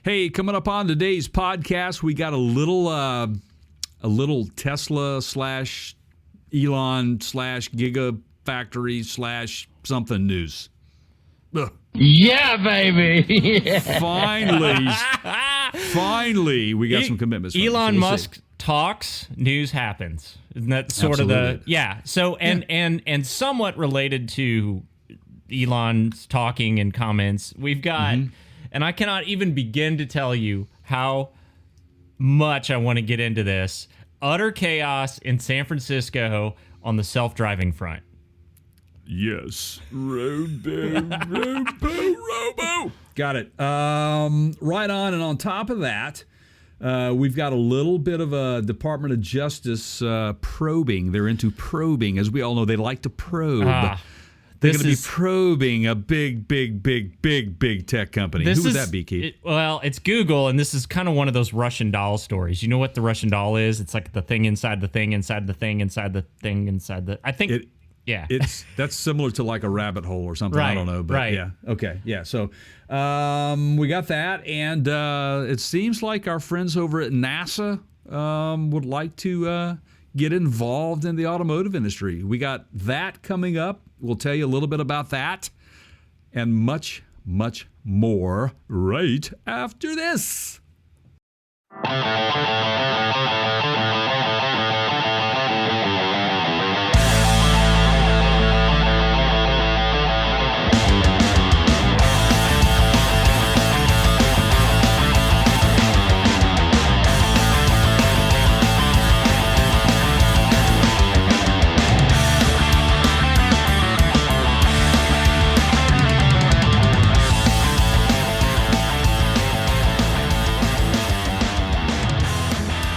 Hey, coming up on today's podcast, we got a little Tesla slash Elon slash Gigafactory slash something news. Ugh. Yeah, baby. Finally, we got some commitments. Elon Musk talks, news happens. Isn't that sort Absolutely. of the So and somewhat related to Elon's talking and comments, we've got, and I cannot even begin to tell you how much I want to get into this. Utter chaos in San Francisco on the self-driving front. Yes. Robo. Got it. Right on. And on top of that, we've got a little bit of a Department of Justice probing. They're into probing. As we all know, they like to probe. They're going to be probing a big tech company. Who would that be, Keith? It's Google, and this is kind of one of those Russian doll stories. You know what the Russian doll is? It's like the thing inside the thing inside the thing inside the thing inside the... I think... That's similar to like a rabbit hole or something. Right, I don't know, but right. yeah. Okay. Yeah. So we got that, and it seems like our friends over at NASA would like to get involved in the automotive industry. We got that coming up. We'll tell you a little bit about that and much, much more right after this.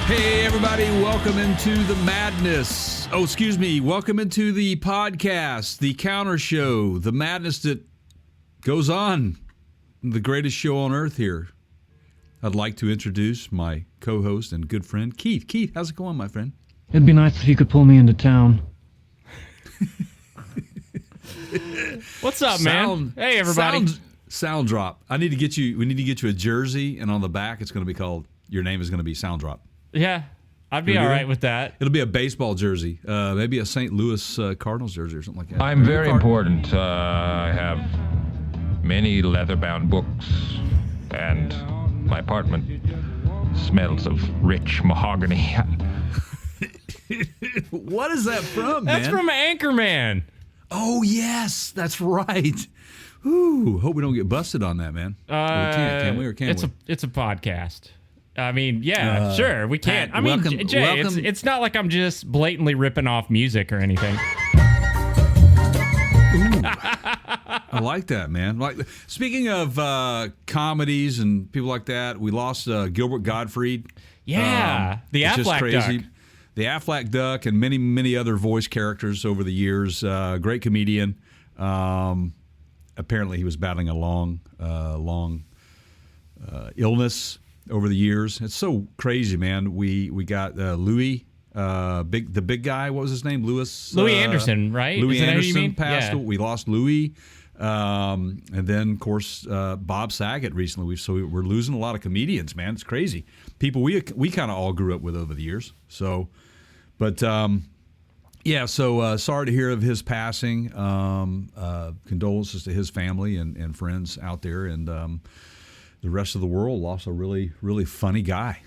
Hey, everybody, welcome into the madness. Welcome into the podcast, the counter show, the madness that goes on, the greatest show on earth here. I'd like to introduce my co-host and good friend, Keith. Keith, how's it going, my friend? It'd be nice if you could pull me into town. What's up, man? Hey, everybody. Sound drop. We need to get you a jersey, and on the back, it's going to be called, your name is going to be Sound Drop. Yeah, I'd be all right with that. It'll be a baseball jersey, maybe a St. Louis Cardinals jersey or something like that. I'm very important. I have many leather-bound books, and my apartment smells of rich mahogany. What is that from, man? That's from Anchorman. Oh, yes, that's right. Ooh, hope we don't get busted on that, man. We can't, can we, or can we? It's a podcast. I mean, sure, we can't. Pat, I mean, welcome, Jay, it's not like I'm just blatantly ripping off music or anything. Ooh, I like that, man. Like, speaking of comedies and people like that, we lost Gilbert Gottfried. Yeah, the Aflac Duck. The Aflac Duck and many, many other voice characters over the years. Great comedian. Apparently, he was battling a long illness over the years. It's so crazy, man. We got Louis, the big guy. What was his name? Louis Anderson, right? Louis Anderson passed. Yeah. We lost Louis, and then of course Bob Saget recently. We're losing a lot of comedians, man. It's crazy. People we kind of all grew up with over the years. So, but sorry to hear of his passing. Condolences to his family and friends out there, and the rest of the world lost a really, really funny guy.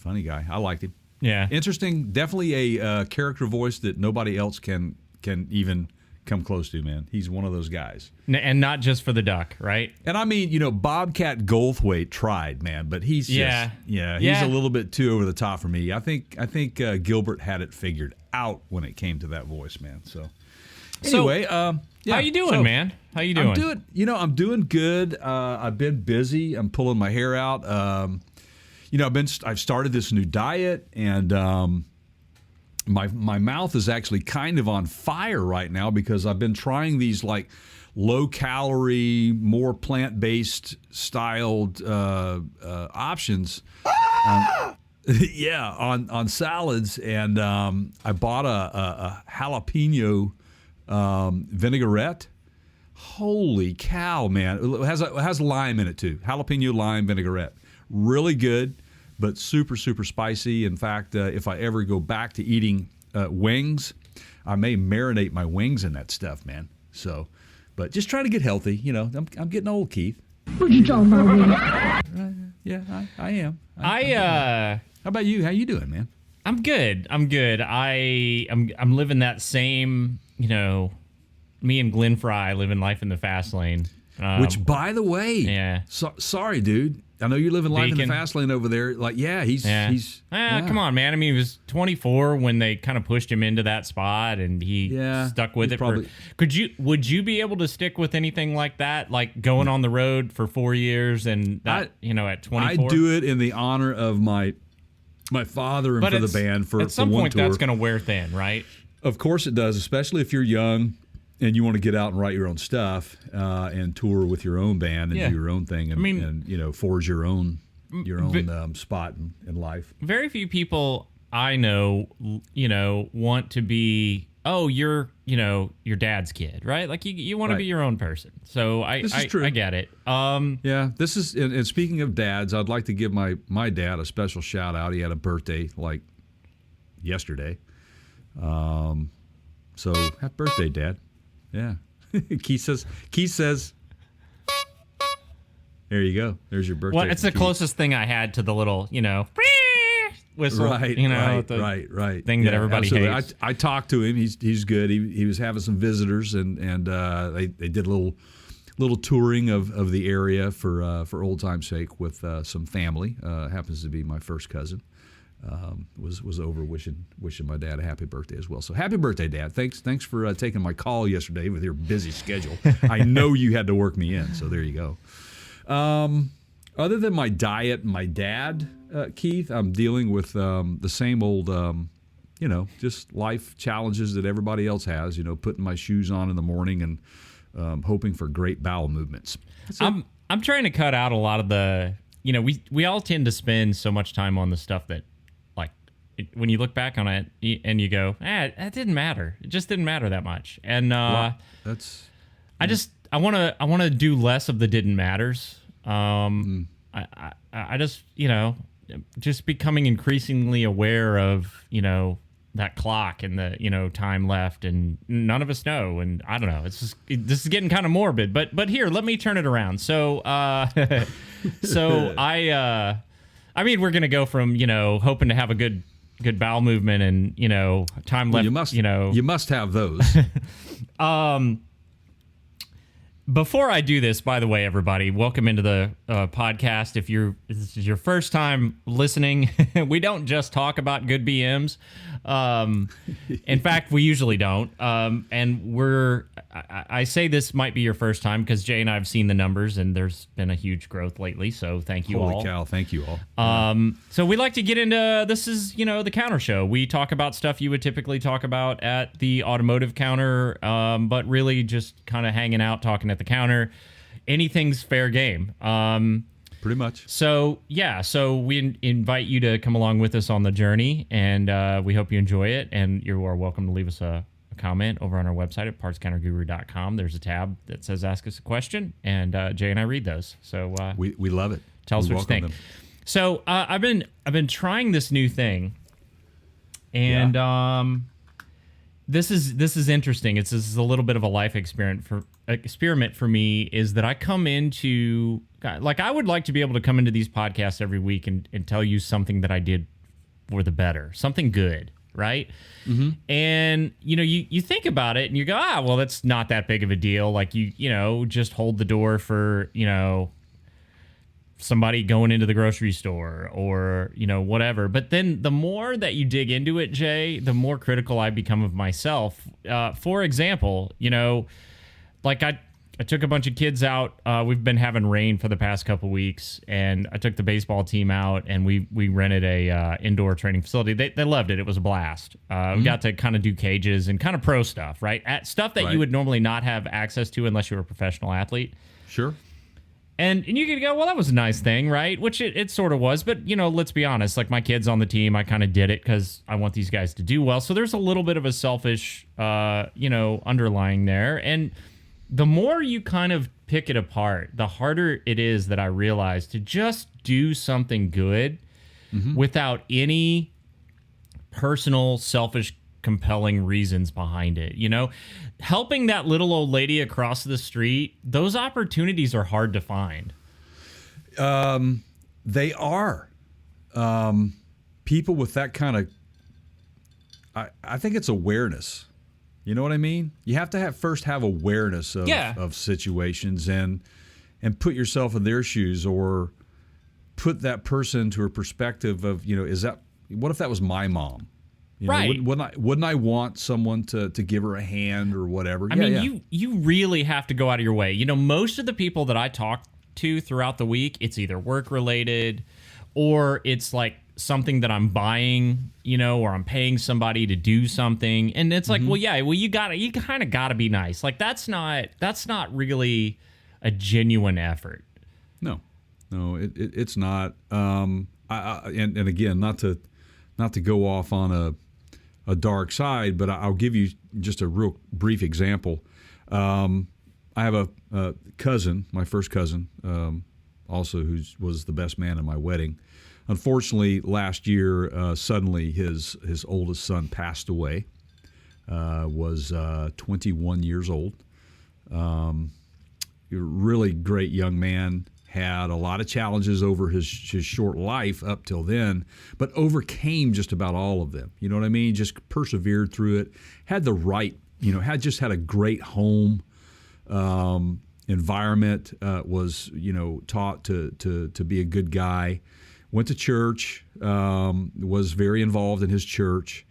I liked him. Yeah. Interesting. Definitely a character voice that nobody else can even come close to, man. He's one of those guys. And not just for the duck, right? And I mean, Bobcat Goldthwait tried, man, but he's he's a little bit too over the top for me. I think Gilbert had it figured out when it came to that voice, man. So anyway, how you doing, man? How you doing? I'm doing good. I've been busy. I'm pulling my hair out. I've started this new diet, and my mouth is actually kind of on fire right now because I've been trying these like low calorie, more plant based styled options. On salads, and I bought a jalapeno vinaigrette. Holy cow, man! It has lime in it too. Jalapeno lime vinaigrette. really good, but super, super spicy. In fact, if I ever go back to eating wings, I may marinate my wings in that stuff, man. So, but just trying to get healthy. You know, I'm getting old, Keith. What you talking about, Willie? Yeah, I am. How about you? How you doing, man? I'm good. I'm living that same, you know, me and Glenn Fry living life in the fast lane. Which, by the way, yeah. Sorry, dude. I know you're living life in the Bacon. fast lane over there. Like, he's. Come on, man. I mean, he was 24 when they kind of pushed him into that spot, and he stuck with it. Probably, would you be able to stick with anything like that, like going on the road for 4 years and that, at 24? I do it in the honor of my father and for the band for at some one point tour. That's going to wear thin, right? Of course it does, especially if you're young and you want to get out and write your own stuff and tour with your own band and do your own thing and forge your own spot in life. Very few people I know, want to be, you're your dad's kid, right? Like you want to be your own person. So This is true. I get it. This is, and speaking of dads, I'd like to give my dad a special shout out. He had a birthday like yesterday. So happy birthday, Dad. Yeah. Keith says, there you go. There's your birthday. Well, it's the closest thing I had to the little, whistle, right, right. thing that everybody hates. I talked to him. He's good. He was having some visitors, and they did a little touring of the area for old time's sake with some family. Happens to be my first cousin. Was over wishing my dad a happy birthday as well. So happy birthday, Dad. Thanks for taking my call yesterday with your busy schedule. I know you had to work me in, so there you go. Other than my diet and my dad, Keith, I'm dealing with the same old, just life challenges that everybody else has. Putting my shoes on in the morning and hoping for great bowel movements. I'm trying to cut out a lot of the, we all tend to spend so much time on the stuff that, when you look back on it and you go, that didn't matter. It just didn't matter that much. And I want to do less of the didn't matters. I just, just becoming increasingly aware of, that clock and the, time left, and none of us know. And I don't know. It's just, this is getting kind of morbid, but here, let me turn it around. So, I mean, we're going to go from, hoping to have a good bowel movement and, time left. You must have those. Before I do this, by the way, everybody, welcome into the podcast. If this is your first time listening, we don't just talk about good BMs. In fact, we usually don't. And I say this might be your first time because Jay and I have seen the numbers, and there's been a huge growth lately. So thank you all. Holy cow, thank you all. So we like to get into, this is, the counter show. We talk about stuff you would typically talk about at the automotive counter, but really just kind of hanging out, talking at the counter. Anything's fair game. Pretty much. So we invite you to come along with us on the journey, and we hope you enjoy it. And you are welcome to leave us a comment over on our website at partscounterguru.com. There's a tab that says Ask Us a Question, and Jay and I read those. So we love it. Tell us what you think. So I've been trying this new thing, and this is interesting. This is a little bit of a life experiment for me. Is that I come into, like, I would like to be able to come into these podcasts every week and tell you something that I did for the better, something good, right? Mm-hmm. And you think about it and you go, well, that's not that big of a deal. Like you just hold the door for somebody going into the grocery store or whatever. But then the more that you dig into it, Jay, the more critical I become of myself. For example, like I took a bunch of kids out. We've been having rain for the past couple weeks, and I took the baseball team out, and we rented a indoor training facility. They loved it. It was a blast. We got to kind of do cages and kind of pro stuff, right? Stuff that you would normally not have access to unless you were a professional athlete. Sure. And you could go, well, that was a nice thing, right? Which it sort of was. But, let's be honest. Like, my kids on the team, I kind of did it because I want these guys to do well. So there's a little bit of a selfish, underlying there. And the more you kind of pick it apart, the harder it is that I realize to just do something good without any personal, selfish, compelling reasons behind it. You know, helping that little old lady across the street, those opportunities are hard to find. They are. People with that kind of, I think it's awareness. You know what I mean? You have to first have awareness of situations and put yourself in their shoes, or put that person to a perspective of, what if that was my mom? Right. Wouldn't I want someone to give her a hand or whatever? I mean, you really have to go out of your way. Most of the people that I talk to throughout the week, it's either work related or it's like something that I'm buying, or I'm paying somebody to do something. And it's like, you kind of gotta be nice. Like that's not really a genuine effort. No, it's not. And again, not to go off on a dark side, but I'll give you just a real brief example. I have a cousin, my first cousin, also who was the best man at my wedding. Unfortunately, last year, suddenly his oldest son passed away. Was 21 years old. Really great young man. Had a lot of challenges over his short life up till then, but overcame just about all of them. You know what I mean? Just persevered through it. Had the right, had a great home environment. Was taught to be a good guy. Went to church. Was very involved in his church.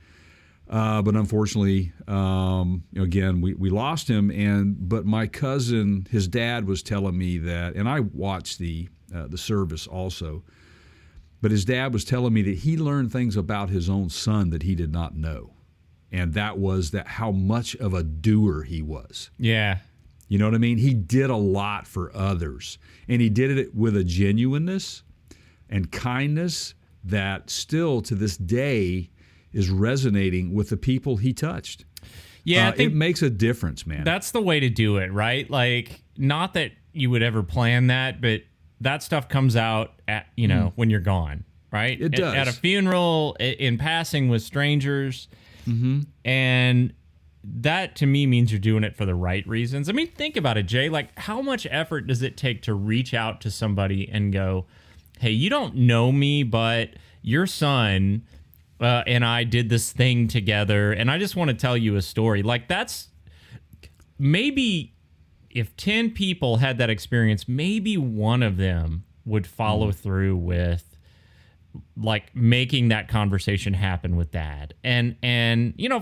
But unfortunately, again, we lost him. But my cousin, his dad was telling me that, and I watched the service also. But his dad was telling me that he learned things about his own son that he did not know, and that was how much of a doer he was. Yeah, you know what I mean. He did a lot for others, and he did it with a genuineness and kindness that still to this day is resonating with the people he touched. Yeah, I think it makes a difference, man. That's the way to do it, right? Like, not that you would ever plan that, but that stuff comes out at when you're gone, right? It does. At a funeral, in passing with strangers, and that to me means you're doing it for the right reasons. I mean, think about it, Jay. Like, how much effort does it take to reach out to somebody and go, "Hey, you don't know me, but your son and I did this thing together, and I just want to tell you a story." Like, that's maybe if 10 people had that experience, maybe one of them would follow through with like making that conversation happen with dad. And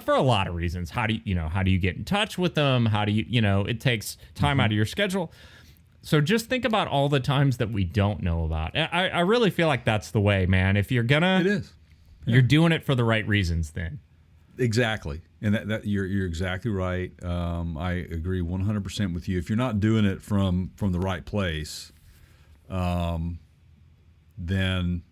for a lot of reasons. How do you get in touch with them? How do you, it takes time out of your schedule. So just think about all the times that we don't know about. I really feel like that's the way, man. If you're gonna, it is. Yeah. You're doing it for the right reasons then. Exactly. And that you're exactly right. I agree 100% with you. If you're not doing it from the right place, then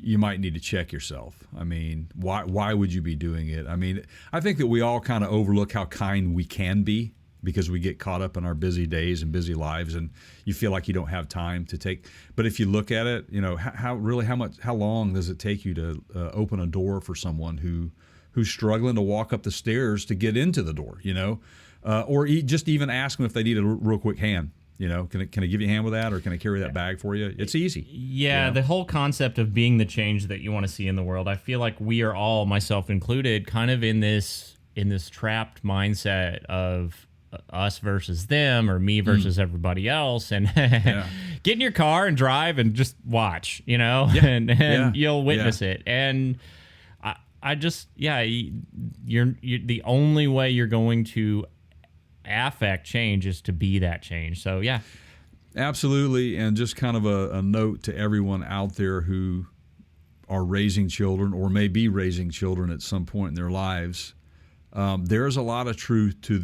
you might need to check yourself. I mean, why would you be doing it? I mean, I think that we all kind of overlook how kind we can be because we get caught up in our busy days and busy lives, and you feel like you don't have time to take. But if you look at it, how long does it take you to open a door for someone who's struggling to walk up the stairs to get into the door, or just even ask them if they need a real quick hand. Can I give you a hand with that, or can I carry that bag for you? It's easy. Yeah, the whole concept of being the change that you want to see in the world. I feel like we are all, myself included, kind of in this trapped mindset of us versus them, or me versus everybody else, and get in your car and drive and just watch, and you'll witness it. And I just, you're the only way you're going to affect change is to be that change. So yeah, absolutely. And just kind of a note to everyone out there who are raising children or may be raising children at some point in their lives. There is a lot of truth to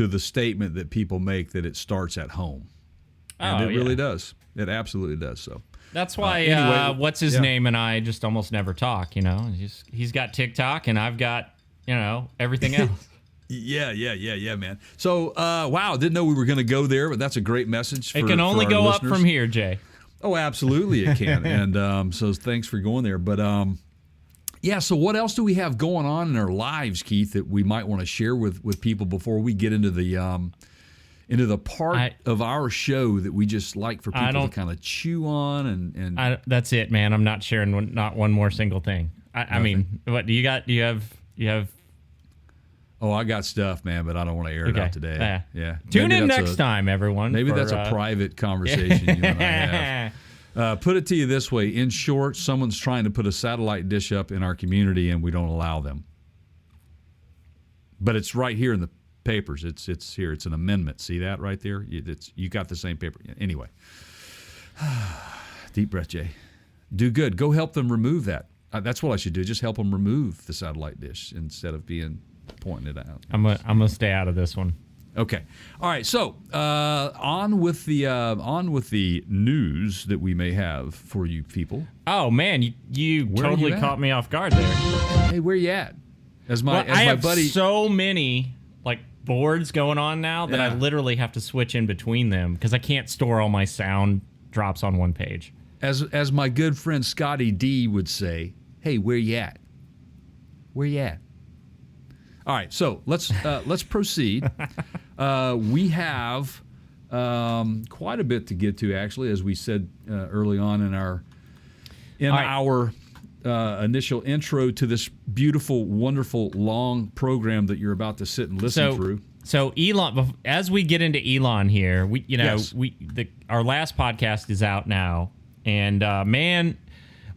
the statement that people make that it starts at home. And it really does. It absolutely does. So that's why anyway, what's his name and I just almost never talk. He's got TikTok and I've got everything else. Yeah, man. So, wow, didn't know we were going to go there, but that's a great message. It can only go up from here, Jay. Oh, absolutely, it can. And so, thanks for going there. But yeah. So, what else do we have going on in our lives, Keith, that we might want to share with people before we get into the part of our show that we just like for people to kind of chew on and that's it, man. I'm not sharing not one more single thing. I mean, what do you got? Do you have? Oh, I got stuff, man, but I don't want to air it out today. Yeah. Tune in next time, everyone. Maybe that's a private conversation you and I have. Put it to you this way. In short, someone's trying to put a satellite dish up in our community, and we don't allow them. But it's right here in the papers. It's here. It's an amendment. See that right there? You got the same paper. Anyway. Deep breath, Jay. Do good. Go help them remove that. That's what I should do. Just help them remove the satellite dish instead of pointing it out. I'm gonna stay out of this one. Okay. All right. So on with the news that we may have for you people. Oh man, you totally caught me off guard there. Hey, where you at? As my buddy. So many boards going on now that I literally have to switch in between them because I can't store all my sound drops on one page. As my good friend Scotty D would say, hey, where you at? Where you at? All right, so let's proceed. We have quite a bit to get to, actually, as we said early on in our initial intro to this beautiful, wonderful, long program that you're about to sit and listen through. So Elon, as we get into Elon here, our last podcast is out now, and man,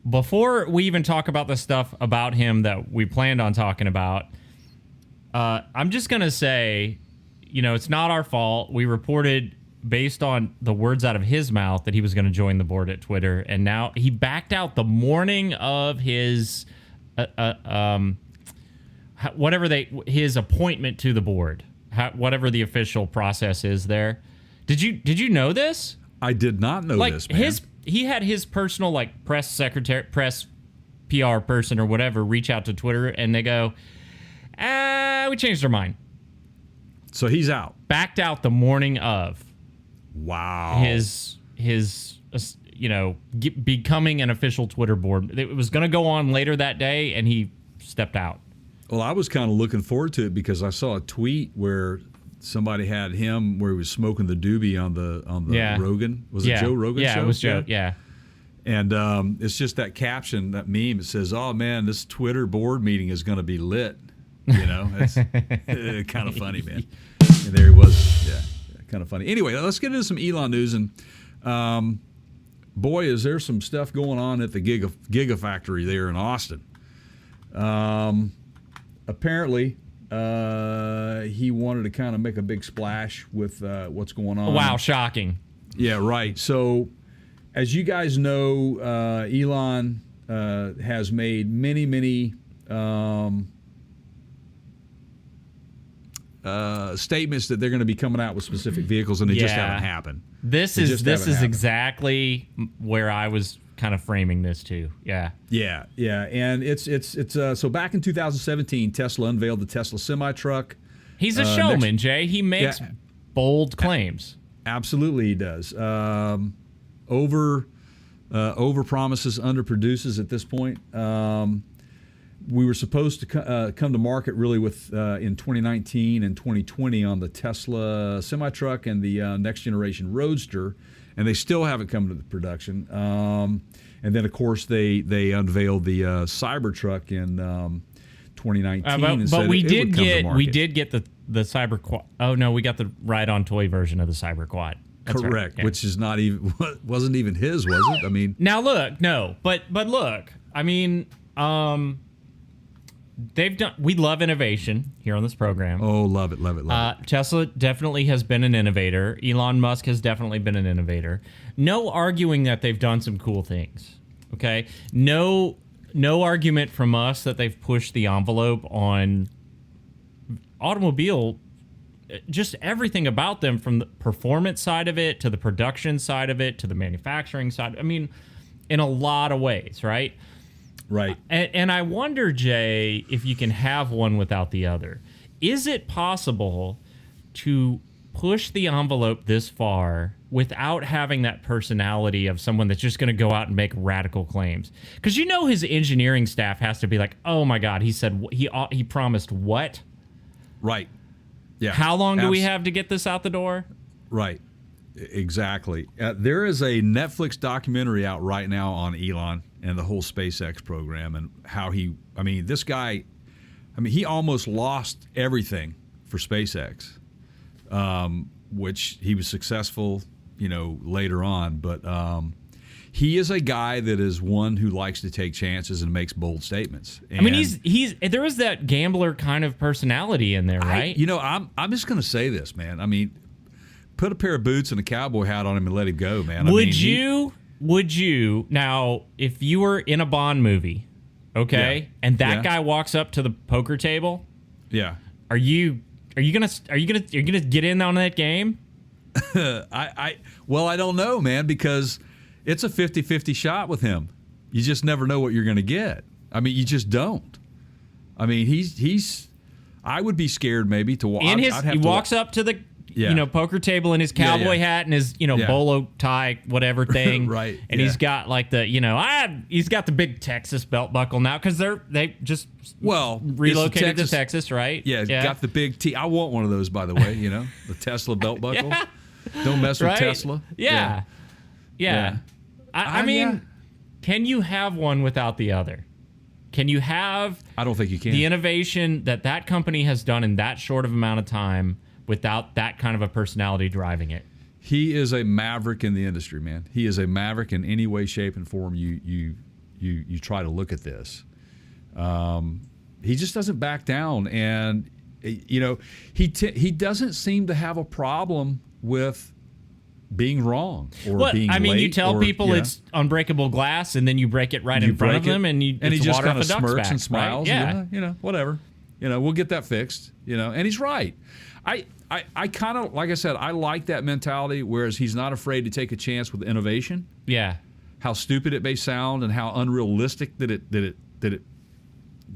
before we even talk about the stuff about him that we planned on talking about, I'm just gonna say, it's not our fault. We reported based on the words out of his mouth that he was going to join the board at Twitter, and now he backed out the morning of his his appointment to the board, whatever the official process is there. Did you know this? I did not know this, man. He had his personal press secretary, press PR person or whatever reach out to Twitter, and they go, we changed our mind. So he's out. Backed out the morning of. Wow. His becoming an official Twitter board. It was going to go on later that day, and he stepped out. Well, I was kind of looking forward to it because I saw a tweet where somebody had him where he was smoking the doobie on the Rogan. Was it Joe Rogan show? Yeah, it was Joe. Yeah. And it's just that caption, that meme. It says, "Oh man, this Twitter board meeting is going to be lit." It's kind of funny, man. And there he was. Yeah. Kind of funny. Anyway, let's get into some Elon news, and boy, is there some stuff going on at the Gigafactory there in Austin. Apparently, he wanted to kind of make a big splash with what's going on. Wow, shocking. Yeah, right. So, as you guys know, Elon has made many statements that they're going to be coming out with specific vehicles, and they just haven't happened. This is exactly where I was kind of framing this too. Yeah. And it's so back in 2017, Tesla unveiled the Tesla semi-truck. He's a showman, Jay. He makes bold claims. Absolutely, he does. Over promises, under produces at this point. We were supposed to come to market really with in 2019 and 2020 on the Tesla semi-truck and the next generation Roadster, and they still haven't come to the production. And then, of course, they unveiled the Cybertruck in 2019. But we did get the Cyberquad. Oh no, we got the ride-on toy version of the Cyberquad. That's correct, right. Yeah. Which is wasn't even his, was it? I mean, now look, no, but look, I mean. We love innovation here on this program. Oh, love it. Tesla definitely has been an innovator. Elon Musk has definitely been an innovator. No arguing that they've done some cool things. Okay? No argument from us that they've pushed the envelope on automobile, just everything about them, from the performance side of it to the production side of it to the manufacturing side. I mean, in a lot of ways, right? Right. And I wonder, Jay, if you can have one without the other. is it possible to push the envelope this far without having that personality of someone that's just going to go out and make radical claims? Because his engineering staff has to be like, oh my God, he said he promised what? Right. Yeah. How long do we have to get this out the door? Right. Exactly. There is a Netflix documentary out right now on Elon and the whole SpaceX program and how this guy, he almost lost everything for SpaceX, which he was successful, later on. But he is a guy that is one who likes to take chances and makes bold statements. And he's there is that gambler kind of personality in there, right? I'm just going to say this, man. Put a pair of boots and a cowboy hat on him and let him go, man. Would you now, if you were in a Bond movie, okay, and that guy walks up to the poker table, are you gonna get in on that game? I don't know, man, because it's a 50-50 shot with him. You just never know what you're going to get. You just don't. He's. I would be scared maybe to watch. He walks up to the poker table in his cowboy hat and his bolo tie whatever thing, right? And he's got like the he's got the big Texas belt buckle now because they just relocated to Texas, right? Yeah, got the big T. I want one of those, by the way. The Tesla belt buckle. Yeah. Don't mess with Tesla. Yeah. I mean, can you have one without the other? Can you have? I don't think you can. The innovation that company has done in that short of amount of time without that kind of a personality driving it. He is a maverick in the industry, man. He is a maverick in any way, shape, and form you try to look at this. He just doesn't back down, and he doesn't seem to have a problem with being wrong or being late. You tell people it's unbreakable glass, and then you break it right in front of them, and he just kind of smirks and smiles. Right? And, whatever. We'll get that fixed. And he's right. I kind of, like I said, I like that mentality, whereas he's not afraid to take a chance with innovation. Yeah. How stupid it may sound and how unrealistic that it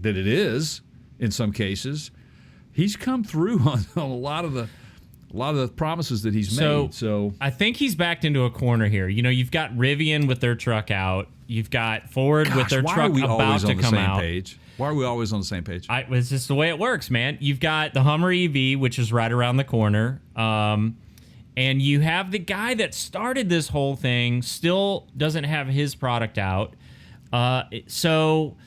is in some cases. He's come through on a lot of the promises that he's made. So I think he's backed into a corner here. You've got Rivian with their truck out. You've got Ford with their truck about to come out. Why are we always on the same page? It's just the way it works, man. You've got the Hummer EV, which is right around the corner. And you have the guy that started this whole thing still doesn't have his product out. So,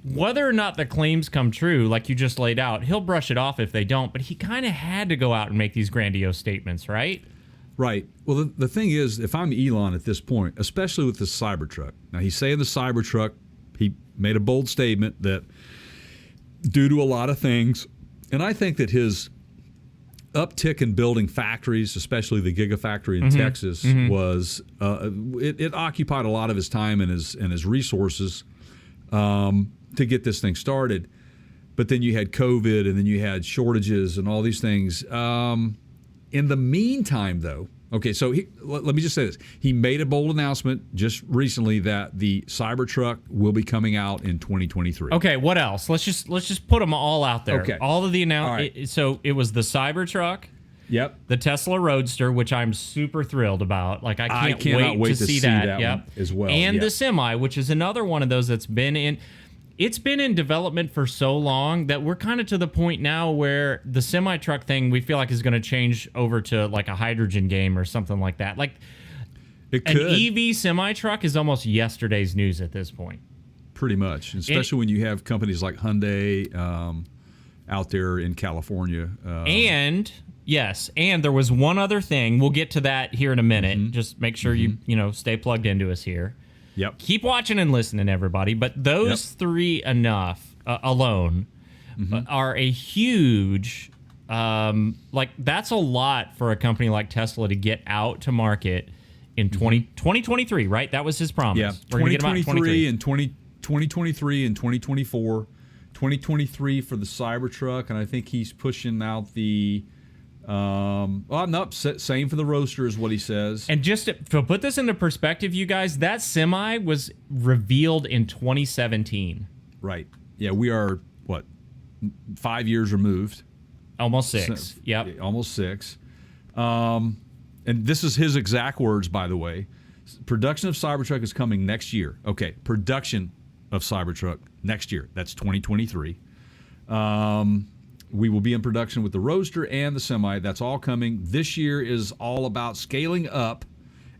whether or not the claims come true, like you just laid out, he'll brush it off if they don't. But he kind of had to go out and make these grandiose statements, right? Right. Well, the thing is, if I'm Elon at this point, especially with the Cybertruck, now he's saying the Cybertruck, he made a bold statement that due to a lot of things, and I think that his uptick in building factories, especially the Gigafactory in Texas, was it occupied a lot of his time and his resources to get this thing started. But then you had COVID, and then you had shortages and all these things. In the meantime, though, okay, so let me just say this. He made a bold announcement just recently that the Cybertruck will be coming out in 2023. Okay, what else? Let's just put them all out there. Okay. All of the announcements. So it was the Cybertruck. Yep. The Tesla Roadster, which I'm super thrilled about. Like I cannot wait to see that. One as well. And the Semi, which is another one of those that's been in. It's been in development for so long that we're kind of to the point now where the semi-truck thing we feel like is going to change over to like a hydrogen game or something like that. Like an EV semi-truck is almost yesterday's news at this point. Pretty much, especially when you have companies like Hyundai out there in California. And there was one other thing. We'll get to that here in a minute. Just make sure you stay plugged into us here. Yep. Keep watching and listening, everybody. But those three alone are a huge, that's a lot for a company like Tesla to get out to market in 2023, right? That was his promise. Yeah, 2023 and 2023 and 2024. 2023 for the Cybertruck, and I think he's pushing out the... same for the Roadster is what he says. And just to put this into perspective, you guys, that Semi was revealed in 2017. Right. Yeah, we are, 5 years removed. Almost 6. Yep. Almost 6. And this is his exact words, by the way. Production of Cybertruck is coming next year. Okay, production of Cybertruck next year. That's 2023. We will be in production with the Roadster and the Semi. That's all coming. This year is all about scaling up,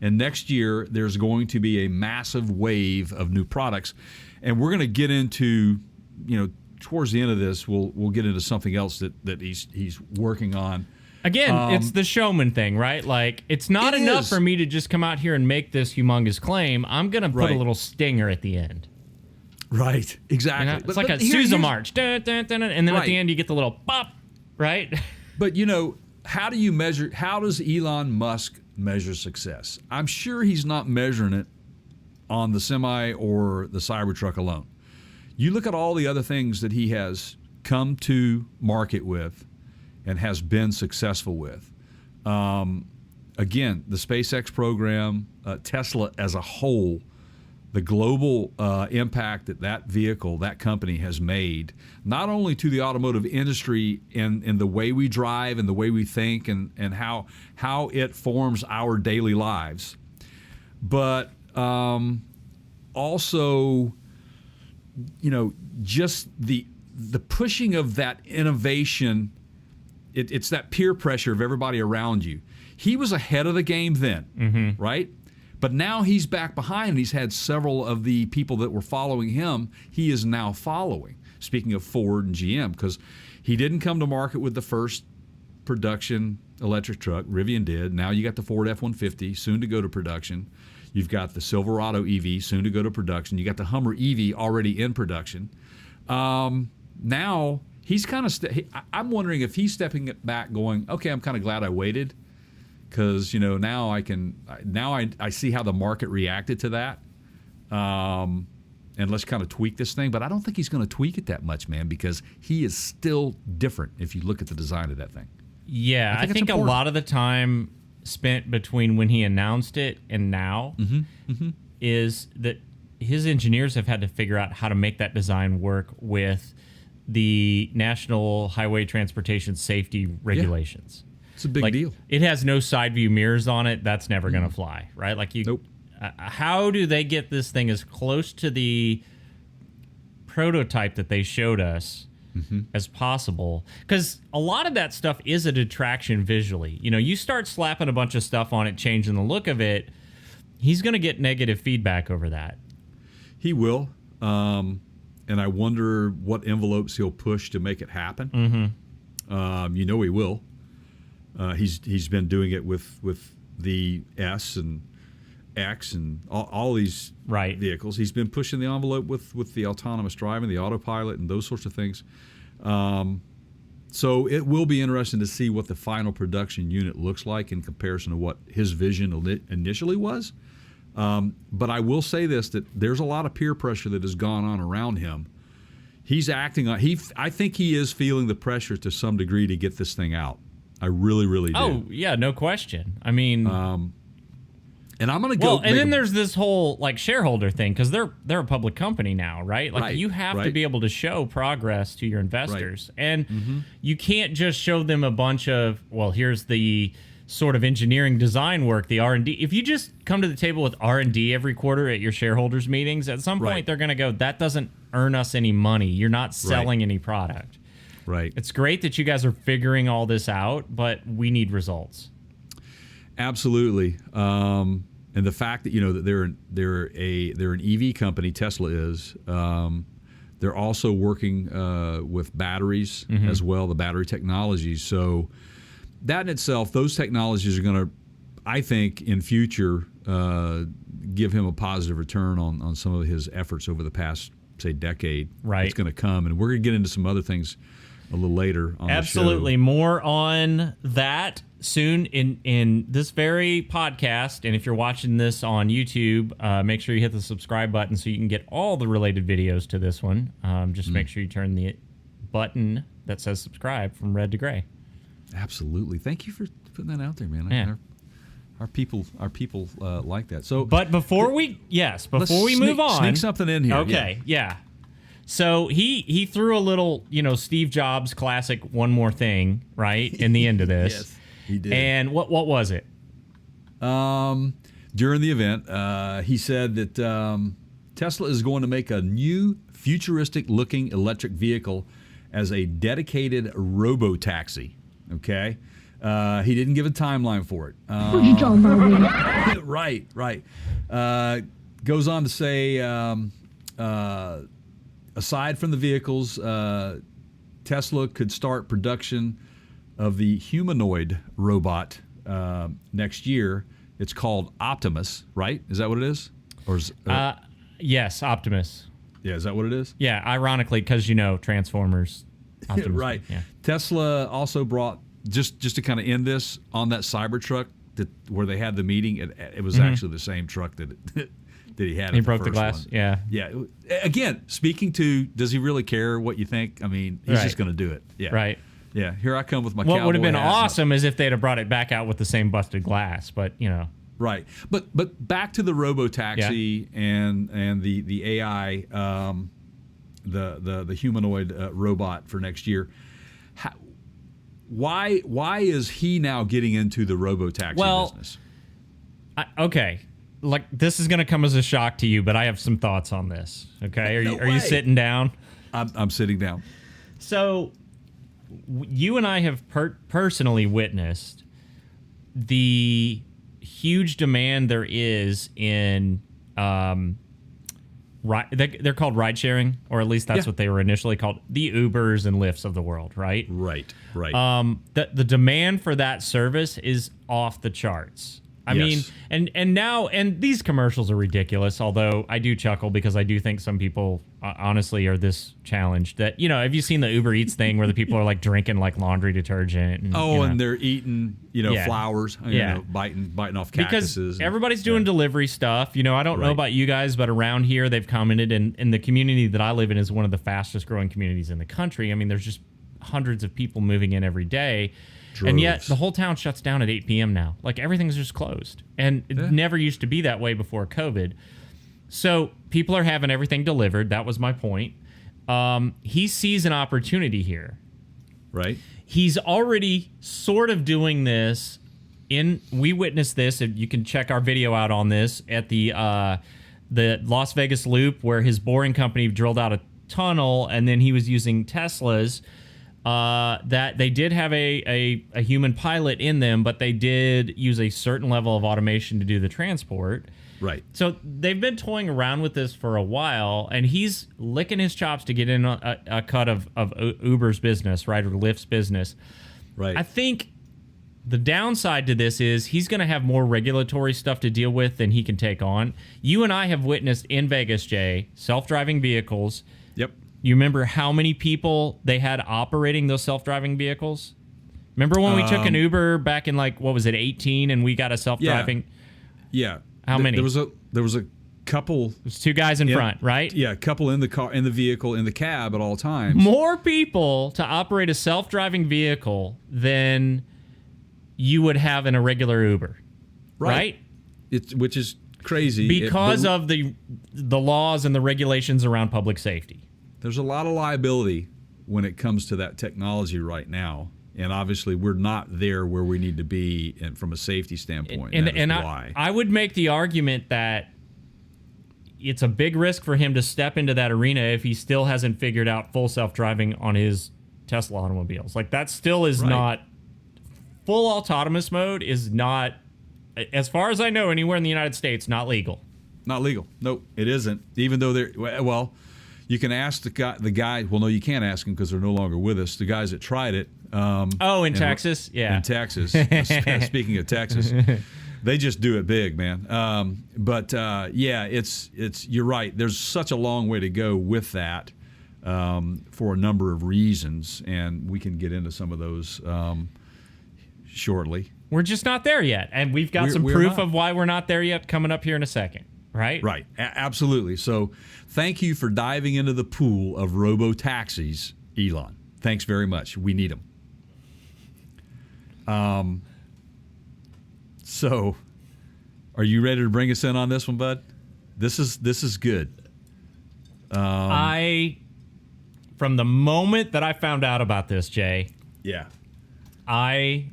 and next year there's going to be a massive wave of new products. And we're going to get into, towards the end of this, we'll get into something else that he's working on. Again, it's the showman thing, right? Like, it's not enough for me to just come out here and make this humongous claim. I'm going to put a little stinger at the end. Right, exactly. It's like a Sousa march. Dun, dun, dun, dun, and then at the end you get the little pop, right? But, how does Elon Musk measure success? I'm sure he's not measuring it on the Semi or the Cybertruck alone. You look at all the other things that he has come to market with and has been successful with. Again, the SpaceX program, Tesla as a whole, the global impact that vehicle, that company has made, not only to the automotive industry in the way we drive and the way we think and how it forms our daily lives, but also, just the pushing of that innovation. It's that peer pressure of everybody around you. He was ahead of the game then, right? But now he's back behind, and he's had several of the people that were following him, he is now following. Speaking of Ford and GM, because he didn't come to market with the first production electric truck. Rivian did. Now you got the Ford F-150, soon to go to production. You've got the Silverado EV, soon to go to production. You got the Hummer EV already in production. Now he's kind of I'm wondering if he's stepping it back going, okay, I'm kind of glad I waited, because now I see how the market reacted to that, and let's kind of tweak this thing. But I don't think he's going to tweak it that much, man, because he is still different if you look at the design of that thing. Yeah, I think a lot of the time spent between when he announced it and now is that his engineers have had to figure out how to make that design work with the National Highway Transportation Safety regulations. Yeah. It's a big deal. It has no side view mirrors on it. That's never going to fly, right? Nope. How do they get this thing as close to the prototype that they showed us as possible? Because a lot of that stuff is a detraction visually. You start slapping a bunch of stuff on it, changing the look of it, he's going to get negative feedback over that. He will. And I wonder what envelopes he'll push to make it happen. He will. He's been doing it with the S and X and all these vehicles. He's been pushing the envelope with the autonomous driving, the autopilot, and those sorts of things. So it will be interesting to see what the final production unit looks like in comparison to what his vision initially was. But I will say this, that there's a lot of peer pressure that has gone on around him. He's acting on. I think he is feeling the pressure to some degree to get this thing out. I really, really do. Oh yeah, no question. I mean, and I'm going to go. Well, and then there's this whole shareholder thing, because they're a public company now, right? You have to be able to show progress to your investors, and you can't just show them a bunch of here's the sort of engineering design work, the R&D. If you just come to the table with R&D every quarter at your shareholders meetings, at some point they're going to go, that doesn't earn us any money. You're not selling any product. Right. It's great that you guys are figuring all this out, but we need results. Absolutely. And the fact that that they're an EV company, Tesla is. They're also working with batteries as well, the battery technologies. So that in itself, those technologies are going to, I think, in future, give him a positive return on some of his efforts over the past, say, decade. Right. It's going to come, and we're going to get into some other things a little later on Absolutely. the show. More on that soon in this very podcast. And if you're watching this on YouTube, make sure you hit the subscribe button so you can get all the related videos to this one. Just make sure you turn the button that says subscribe from red to gray. Absolutely. Thank you for putting that out there, man. Yeah. Our people like that. So, but before we move on, sneak something in here. Okay, yeah. So he threw a little, Steve Jobs classic "one more thing" right in the end of this. Yes, he did. And what was it? During the event, he said that Tesla is going to make a new futuristic-looking electric vehicle as a dedicated robo-taxi. Okay? He didn't give a timeline for it. 不知道吗喂 Right. Goes on to say, aside from the vehicles, Tesla could start production of the humanoid robot next year. It's called Optimus, right? Is that what it is? Or is, Yes, Optimus. yeah, is that what it is? Yeah, ironically, because Transformers. Optimus. Right. Yeah. Tesla also brought, just to kind of end this, on that Cybertruck where they had the meeting, it was actually the same truck that he had. He at broke the first glass. one. Yeah. Yeah. Again, speaking to, does he really care what you think? I mean, he's Right. just going to do it. Yeah. Right. Yeah. Here I come with my What cowboy would have been hat and my- awesome is if they'd have brought it back out with the same busted glass, but Right. But back to the robo-taxi and the AI, the humanoid robot for next year. Why is he now getting into the robo-taxi business? Okay. Like, this is going to come as a shock to you, but I have some thoughts on this. Okay. Are No you way. sitting down? I'm sitting down. So, you and I have personally witnessed the huge demand there is in, they're called ride sharing, or at least that's Yeah. what they were initially called, the Ubers and Lyfts of the world, right? Right. The demand for that service is off the charts. I Yes. mean, and these commercials are ridiculous, although I do chuckle because I do think some people honestly are this challenged that, have you seen the Uber Eats thing where the people are like drinking like laundry detergent? And, And they're eating, Yeah. flowers, Yeah. biting off because cactuses. everybody's doing delivery stuff. I don't know Right. about you guys, but around here they've commented, and the community that I live in is one of the fastest growing communities in the country. I mean, there's just hundreds of people moving in every day. And yet Droves. the whole town shuts down at 8 p.m. now. Like, everything's just closed. And it never used to be that way before COVID. So people are having everything delivered. That was my point. He sees an opportunity here. Right. He's already sort of doing this. We witnessed this, and you can check our video out on this at the Las Vegas Loop, where his boring company drilled out a tunnel, and then he was using Teslas. That they did have a human pilot in them, but they did use a certain level of automation to do the transport. Right. So they've been toying around with this for a while, and he's licking his chops to get in a cut of Uber's business, right, or Lyft's business. Right. I think the downside to this is he's going to have more regulatory stuff to deal with than he can take on. You and I have witnessed in Vegas, Jay, self-driving vehicles. Yep. You remember how many people they had operating those self-driving vehicles? Remember when we took an Uber back in 18, and we got a self-driving? Yeah. How many? There was a couple. There's two guys in front, right? Yeah, a couple in the car, in the vehicle, in the cab at all times. More people to operate a self-driving vehicle than you would have in a regular Uber, right? Which is crazy Because of the laws and the regulations around public safety. There's a lot of liability when it comes to that technology right now, and obviously we're not there where we need to be, and from a safety standpoint. And that is why. I would make the argument that it's a big risk for him to step into that arena if he still hasn't figured out full self-driving on his Tesla automobiles. Like, that still is Right. not full autonomous mode is not, as far as I know, anywhere in the United States, not legal. Not legal. Nope, it isn't. Even though they're well, you can ask the guy. Well, no, you can't ask them because they're no longer with us. The guys that tried it. In Texas, yeah. In Texas. Speaking of Texas, they just do it big, man. Yeah, it's you're right. There's such a long way to go with that for a number of reasons, and we can get into some of those shortly. We're just not there yet, and we've got some We're proof not. of why we're not there yet coming up here in a second, right? Right, absolutely. So thank you for diving into the pool of robo-taxis, Elon. Thanks very much. We need them. So are you ready to bring us in on this one, bud? This is good. I from the moment that I found out about this, Jay, Yeah. I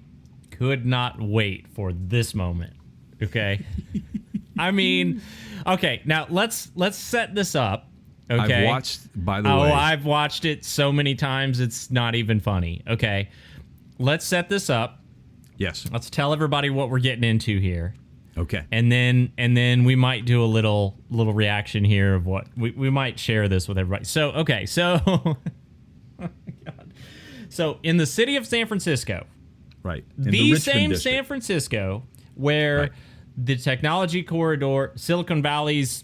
could not wait for this moment. Okay. I mean, okay, now let's set this up. Okay. I've watched, by the Oh, way. I've watched it so many times it's not even funny. Okay. Let's set this up. Yes. Let's tell everybody what we're getting into here. Okay. And then we might do a little reaction here of what we might share this with everybody. So, okay. So oh my God. So in the city of San Francisco, Right. In the Richmond same district. San Francisco where Right. the technology corridor, Silicon Valley's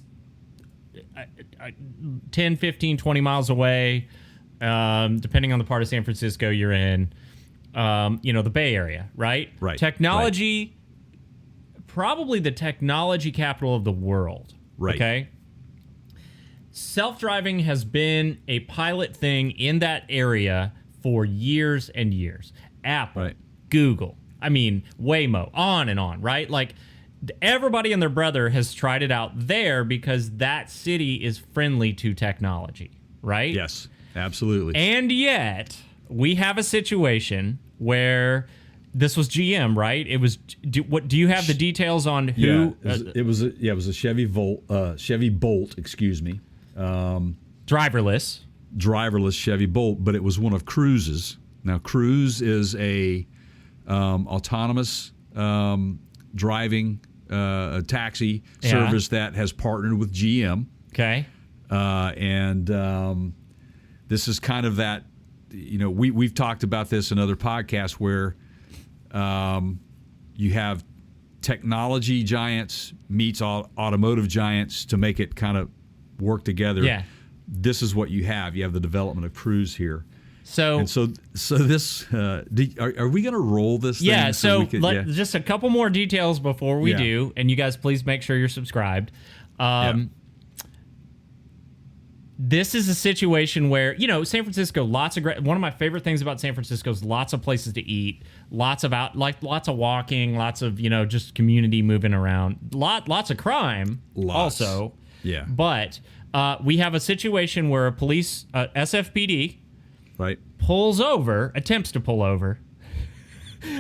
10, 15, 20 miles away, depending on the part of San Francisco you're in, the Bay Area, right? Right. Technology, probably the technology capital of the world. Right. Okay. Self-driving has been a pilot thing in that area for years and years. Apple, Right. Google, I mean, Waymo, on and on, right? Like, everybody and their brother has tried it out there because that city is friendly to technology, right? Yes. Absolutely. And yet, we have a situation where this was GM, right? It was. Do you have the details on who? It was a Chevy Bolt, excuse me. Driverless. Driverless Chevy Bolt, but it was one of Cruise's. Now, Cruise is a autonomous driving taxi service that has partnered with GM. Okay. And this is kind of that, we've talked about this in other podcasts where you have technology giants meets automotive giants to make it kind of work together. Yeah. This is what you have. You have the development of Cruise here. So this, are we going to roll this thing? yeah. So we could, just a couple more details before we Yeah. do, and you guys please make sure you're subscribed. This is a situation where, San Francisco, lots of one of my favorite things about San Francisco is lots of places to eat, lots of walking, lots of, just community moving around, lots of crime also. Yeah. But we have a situation where a police, SFPD, Right. attempts to pull over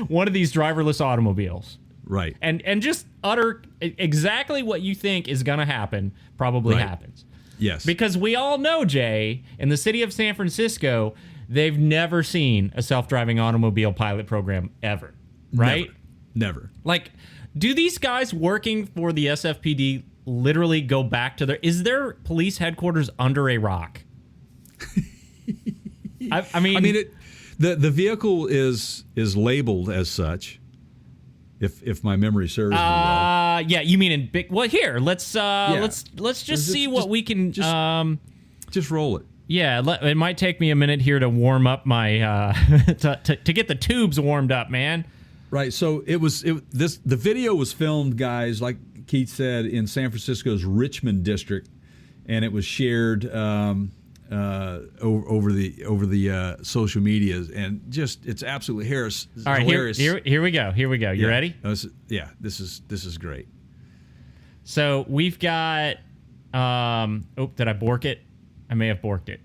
one of these driverless automobiles. Right. And just utter exactly what you think is going to happen probably Right. happens. Yes. Because we all know, Jay, in the city of San Francisco, they've never seen a self-driving automobile pilot program ever, right? Never. Like, do these guys working for the SFPD literally go back to is their police headquarters under a rock? I mean, the vehicle is labeled as such. If my memory serves me well. yeah, you mean in big? Well, here let's just see what we can. Just roll it. Yeah, it might take me a minute here to warm up my to get the tubes warmed up, man. Right. So the video was filmed, guys, like Keith said, in San Francisco's Richmond district, and it was shared over the social medias, and just it's absolutely hilarious. All right, here we go. You ready? This is great. So we've got. Did I bork it? I may have borked it.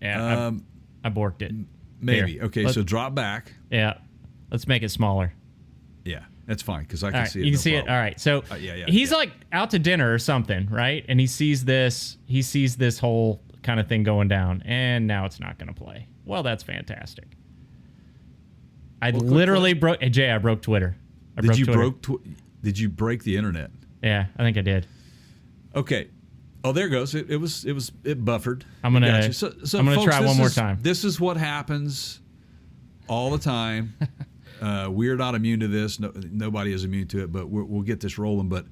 Yeah, I borked it. Maybe. Here. Okay, so drop back. Yeah, let's make it smaller. Yeah, that's fine because I can All right, see it. you can no see problem. it. All right. So he's like out to dinner or something, right? And he sees this whole kind of thing going down, and now it's not going to play. Well, that's fantastic. I literally broke. Hey, Jay, I broke Twitter. Did you break the internet? Yeah, I think I did. Okay. Oh, there it goes. It buffered. I'm gonna Gotcha. So I'm gonna folks, try one more time. This is what happens all the time. We're not immune to this. No, nobody is immune to it, but we'll get this rolling. But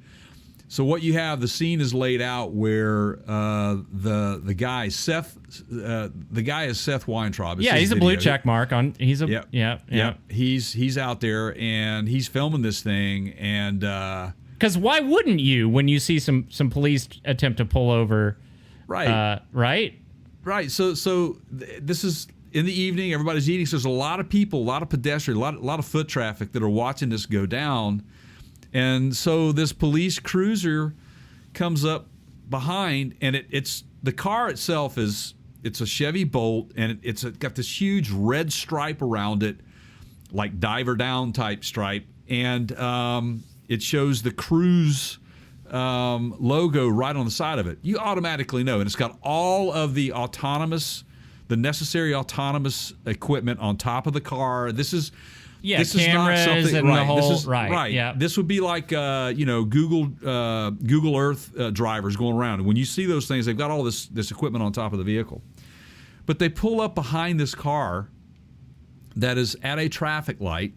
so what you have, the scene is laid out where the guy Seth, the guy is Seth Weintraub. Yeah, he's a blue check mark on. He's a yeah. He's out there and he's filming this thing and. Because why wouldn't you when you see some police attempt to pull over? Right. Right. So this is in the evening. Everybody's eating. So there's a lot of people, a lot of pedestrians, a lot of foot traffic that are watching this go down. And so this police cruiser comes up behind, and it's the car itself is it's a Chevy Bolt, and it's got this huge red stripe around it, like diver down type stripe, and it shows the Cruise logo right on the side of it. You automatically know, and it's got all of the necessary autonomous equipment on top of the car. This is cameras is not something, and right, the whole this is, right. Yeah. This would be like Google Earth drivers going around, and when you see those things, they've got all this equipment on top of the vehicle. But they pull up behind this car that is at a traffic light.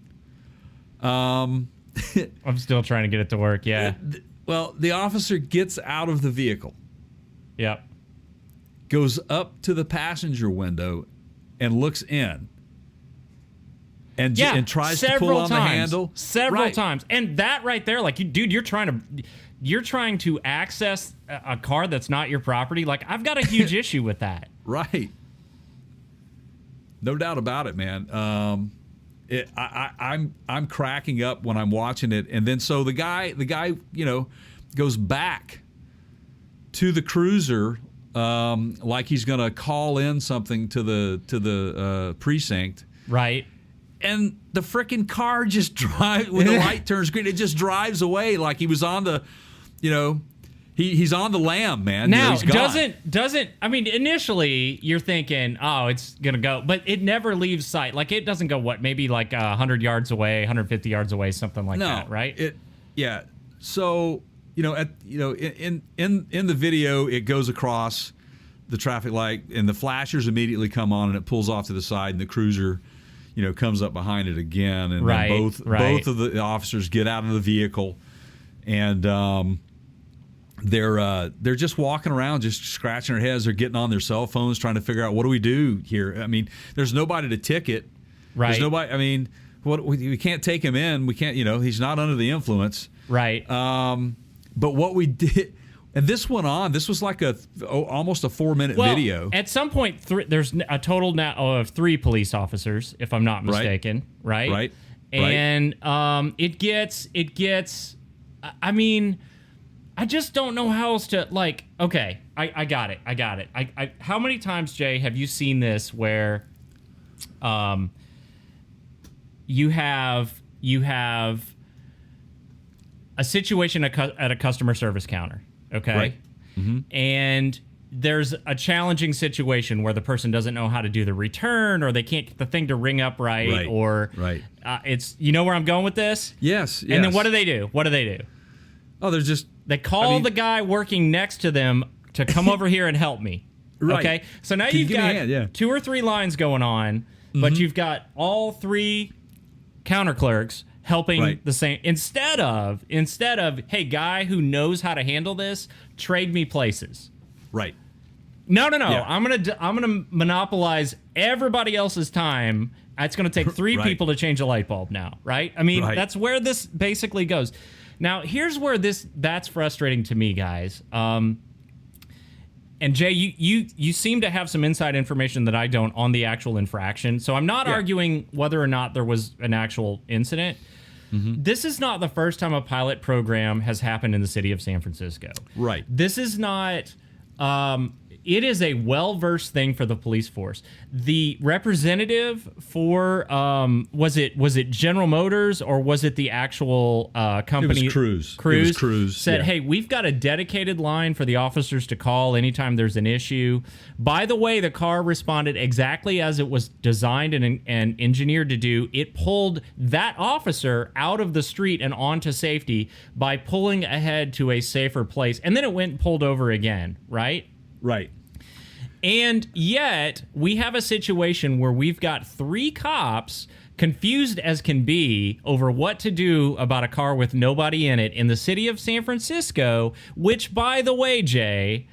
I'm still trying to get it to work. Yeah. Well, the officer gets out of the vehicle, Yep. goes up to the passenger window, and looks in. And tries to pull on the handle several times, and that right there, like, dude, you're trying to access a car that's not your property. Like, I've got a huge issue with that. Right. No doubt about it, man. I'm cracking up when I'm watching it, and then so the guy goes back to the cruiser, like he's gonna call in something to the precinct, Right. and the frickin' car just drives when the light turns green. It just drives away like he was on the, he's on the lam, man. Now, he's gone. doesn't I mean, initially you're thinking, oh, it's gonna go, but it never leaves sight. Like, it doesn't go maybe like 100 yards away, 150 yards away, something like that, right? So in the video, it goes across the traffic light, and the flashers immediately come on, and it pulls off to the side, and the cruiser, comes up behind it again, and Right, then right. both of the officers get out of the vehicle, and they're just walking around, just scratching their heads. They're getting on their cell phones, trying to figure out, what do we do here? I mean, there's nobody to ticket. Right. There's nobody. I mean, we can't take him in. We can't. He's not under the influence. Right. But what we did, and this went on. This was like almost a 4-minute video. At some point, there's a total now of 3 police officers, if I'm not mistaken. Right. Right. And it gets. I mean, I just don't know how else to, like. Okay, I got it. I how many times, Jay, have you seen this where, you have a situation at a customer service counter, okay? Right. Mm-hmm. And there's a challenging situation where the person doesn't know how to do the return, or they can't get the thing to ring up right. Or it's, where I'm going with this? Yes. And then what do they do? Oh, They call the guy working next to them to come over here and help me. Right. Okay? So now Can you you've give me got a hand? Yeah. 2 or 3 lines going on, but you've got all 3 counter clerks helping the same, instead of, hey, guy who knows how to handle this, trade me places. Right. No. Yeah. I'm gonna monopolize everybody else's time. It's gonna take 3 people to change a light bulb now, right? I mean, that's where this basically goes. Now, here's where that's frustrating to me, guys. And Jay, you seem to have some inside information that I don't on the actual infraction. So I'm not arguing whether or not there was an actual incident. Mm-hmm. This is not the first time a pilot program has happened in the city of San Francisco. Right. This is not. It is a well-versed thing for the police force. The representative for was it General Motors, or was it the actual company? It was Cruise. Cruise. It was Cruise. Said, hey, we've got a dedicated line for the officers to call anytime there's an issue. By the way, the car responded exactly as it was designed and engineered to do. It pulled that officer out of the street and onto safety by pulling ahead to a safer place. And then it went and pulled over again, right? Right. And yet, we have a situation where we've got 3 cops, confused as can be, over what to do about a car with nobody in it in the city of San Francisco, which, by the way, Jay,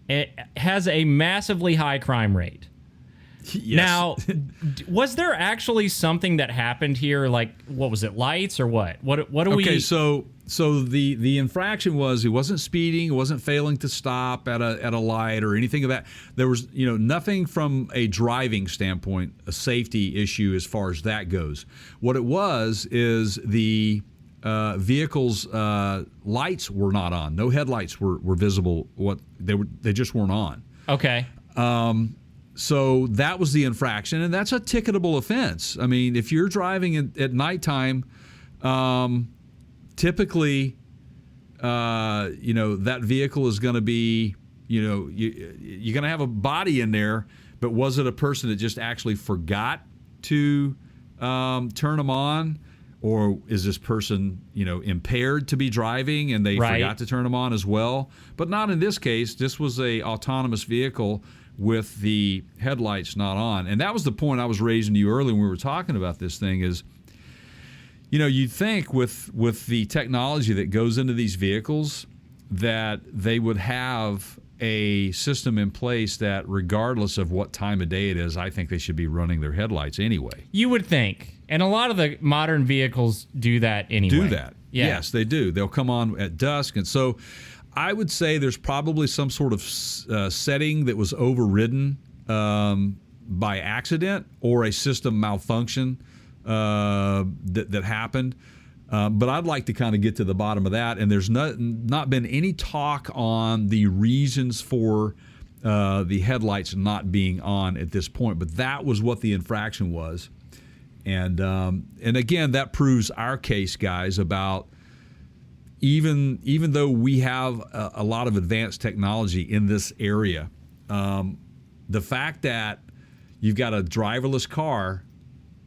it has a massively high crime rate. Yes. Now, was there actually something that happened here? Like, what was it, lights or what? What do we... Okay, so the infraction was, he wasn't speeding, he wasn't failing to stop at a light or anything of that. There was nothing from a driving standpoint, a safety issue as far as that goes. What it was is the vehicle's lights were not on. No headlights were visible. They just weren't on. Okay. So that was the infraction, and that's a ticketable offense. I mean, if you're driving at nighttime, typically, that vehicle is going to be, you're going to have a body in there, but was it a person that just actually forgot to turn them on? Or is this person, impaired to be driving and they forgot to turn them on as well? But not in this case. This was a autonomous vehicle with the headlights not on. And that was the point I was raising to you earlier when we were talking about this thing is, you'd think with the technology that goes into these vehicles that they would have a system in place that regardless of what time of day it is, I think they should be running their headlights anyway. You would think. And a lot of the modern vehicles do that anyway. Do that. Yeah. Yes, they do. They'll come on at dusk. And so I would say there's probably some sort of setting that was overridden by accident or a system malfunction that happened. But I'd like to kind of get to the bottom of that. And there's not been any talk on the reasons for the headlights not being on at this point. But that was what the infraction was. And again, that proves our case, guys, about even though we have a lot of advanced technology in this area, the fact that you've got a driverless car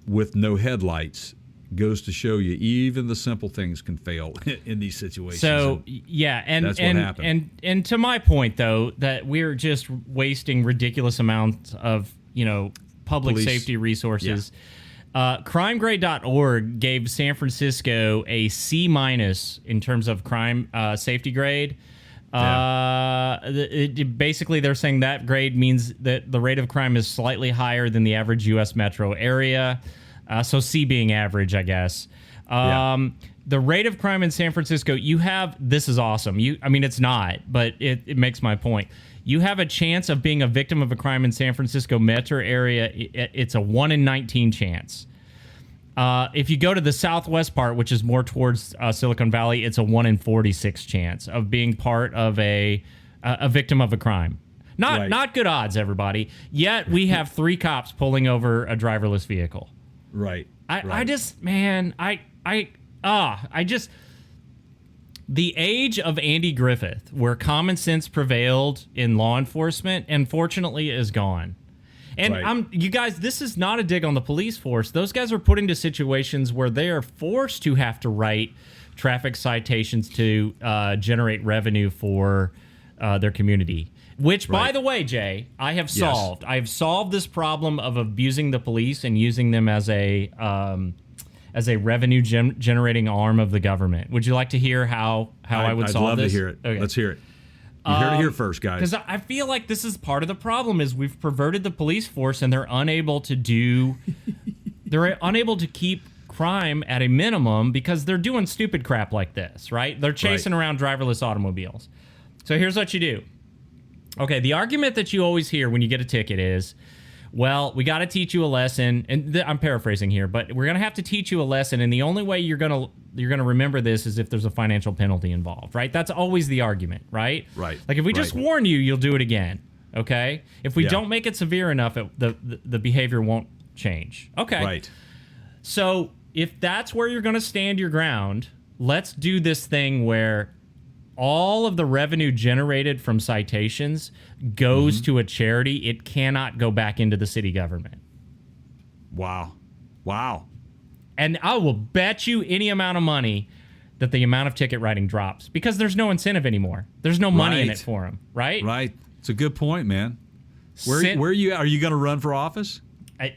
with no headlights goes to show you even the simple things can fail in these situations. So yeah, and that's what happened. And to my point though, that we're just wasting ridiculous amounts of public Police. safety resources. Yeah. CrimeGrade.org gave San Francisco a C- in terms of crime safety grade. Basically, they're saying that grade means that the rate of crime is slightly higher than the average U.S. metro area. So C being average, I guess. The rate of crime in San Francisco, this is awesome. It's not, but it makes my point. You have a chance of being a victim of a crime in San Francisco metro area. It's a 1 in 19 chance. If you go to the southwest part, which is more towards Silicon Valley, it's a 1 in 46 chance of being part of a victim of a crime. Not good odds, everybody. Yet we have 3 cops pulling over a driverless vehicle. Right. The age of Andy Griffith, where common sense prevailed in law enforcement, unfortunately is gone. And you guys, this is not a dig on the police force. Those guys are put into situations where they are forced to have to write traffic citations to generate revenue for their community. Which, by the way, Jay, I have solved. I have solved this problem of abusing the police and using them as a revenue generating arm of the government. Would you like to hear how I would solve this? I'd love to hear it. Okay. Let's hear it. You heard it here first, guys. Because I feel like this is part of the problem is we've perverted the police force and they're unable to keep crime at a minimum because they're doing stupid crap like this, right? They're chasing around driverless automobiles. So here's what you do. Okay, the argument that you always hear when you get a ticket is, well, we got to teach you a lesson, and I'm paraphrasing here, but we're going to have to teach you a lesson, and the only way you're going to remember this is if there's a financial penalty involved, right? That's always the argument, right? Right. Like if we just warn you, you'll do it again, okay? If we don't make it severe enough, the behavior won't change. Okay. Right. So if that's where you're going to stand your ground, let's do this thing where all of the revenue generated from citations goes to a charity. It cannot go back into the city government. Wow. And I will bet you any amount of money that the amount of ticket writing drops because there's no incentive anymore. There's no money in it for them, right? Right. It's a good point, man. Where are you at? Are you going to run for office?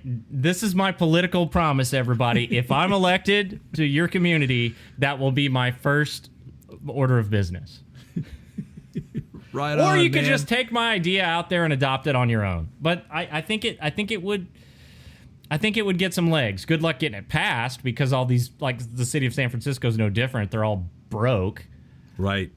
This is my political promise, everybody. If I'm elected to your community, that will be my first order of business. Right. Or you could just take my idea out there and adopt it on your own. But I think it would get some legs. Good luck getting it passed because all these, like the city of San Francisco is no different. They're all broke. Right.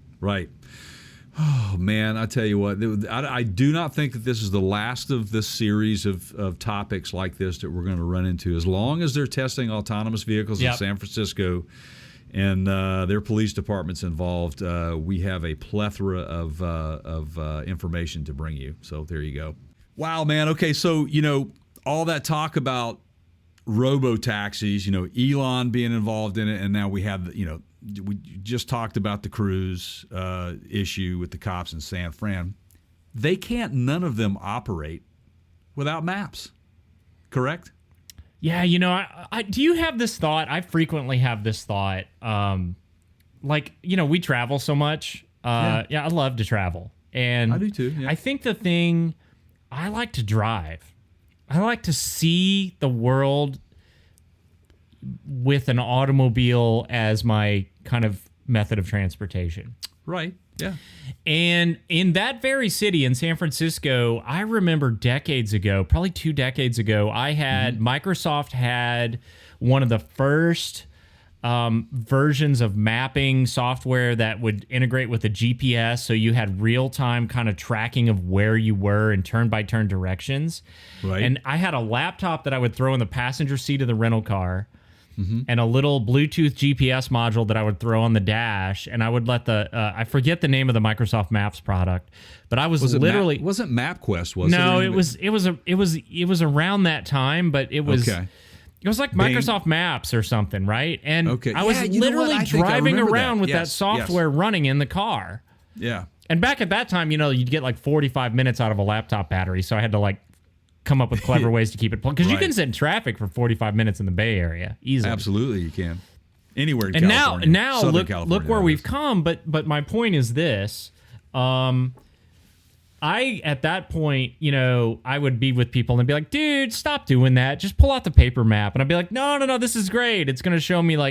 Oh, man, I tell you what, I do not think that this is the last of this series of topics like this that we're going to run into. As long as they're testing autonomous vehicles in San Francisco and their police department's involved, we have a plethora of information to bring you. So there you go. Wow, man. Okay, so all that talk about robo taxis, Elon being involved in it, and now we have we just talked about the Cruise issue with the cops in San Fran. None of them operate without maps, correct? Yeah, I do you have this thought? I frequently have this thought. We travel so much. Yeah, I love to travel. And I do too. Yeah. I think I like to drive. I like to see the world with an automobile as my kind of method of transportation. Right. Yeah. And in that very city in San Francisco, I remember decades ago, probably 2 decades ago, Microsoft had one of the first versions of mapping software that would integrate with a GPS, so you had real-time kind of tracking of where you were and turn-by-turn directions. Right. And I had a laptop that I would throw in the passenger seat of the rental car, and a little Bluetooth GPS module that I would throw on the dash, and I would let I forget the name of the Microsoft Maps product, but I was literally wasn't MapQuest, was it? No, it was around that time, but it was. Okay. It was like Microsoft Maps or something, right? And I was you know literally what? I think I driving remember around that. with that Yes, software running in the car. Yeah. And back at that time, you'd get like 45 minutes out of a laptop battery, so I had to come up with clever ways to keep it plugged. Because you can sit in traffic for 45 minutes in the Bay Area easily. Absolutely, you can. Anywhere in and California. now Southern look California, where we've come. But my point is this. I, at that point, I would be with people and be like, dude, stop doing that. Just pull out the paper map. And I'd be like, no, this is great. It's going to show me I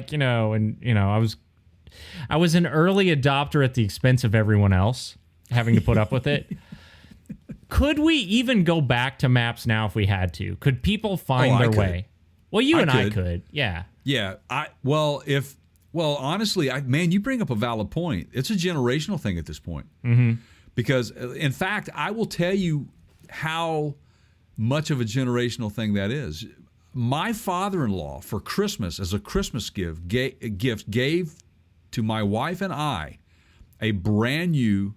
was an early adopter at the expense of everyone else having to put up with it. Could we even go back to maps now if we had to? Could people find their way? Well, you and I could. Yeah. Yeah. Honestly, you bring up a valid point. It's a generational thing at this point. Mm-hmm. Because, in fact, I will tell you how much of a generational thing that is. My father-in-law, for Christmas, as a Christmas gift, gave to my wife and I a brand new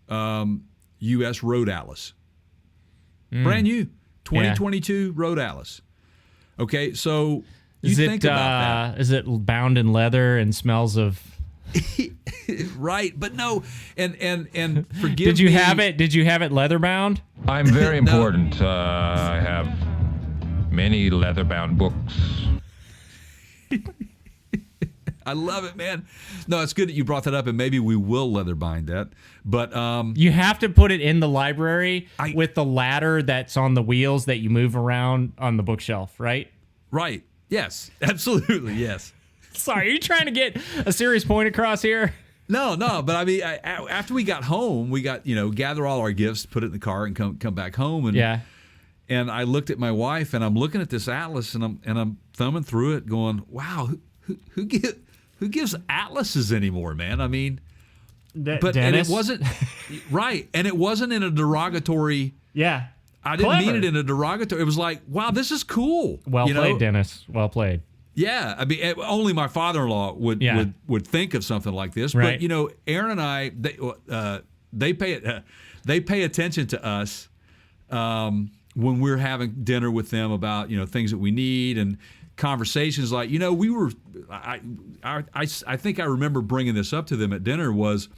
U.S. Road Atlas. Brand new, 2022 Road Atlas. Okay, so think about that. Is it bound in leather and smells of... Right, but no, and forgive me. Did you have it? Did you have it leather bound? I'm very important. I have many leather-bound books. I love it, man. No, it's good that you brought that up, and maybe we will leather bind that. But you have to put it in the library with the ladder that's on the wheels that you move around on the bookshelf, right? Right. Yes. Absolutely. Yes. Sorry, are you trying to get a serious point across here? No, but I mean, after we got home, we got gather all our gifts, put it in the car, and come back home. And and I looked at my wife, and I'm looking at this atlas, and I'm thumbing through it, going, "Wow, who gives atlases anymore, man?" I mean, Dennis? And it wasn't right, and it wasn't in a derogatory. Yeah, I didn't mean it in a derogatory. It was like, "Wow, this is cool." Well played, Dennis. Well played. Yeah, I mean, only my father-in-law would think of something like this. Right. But Aaron and I, they pay attention to us when we're having dinner with them about things that we need and conversations like we were. I think I remember bringing this up to them at dinner was.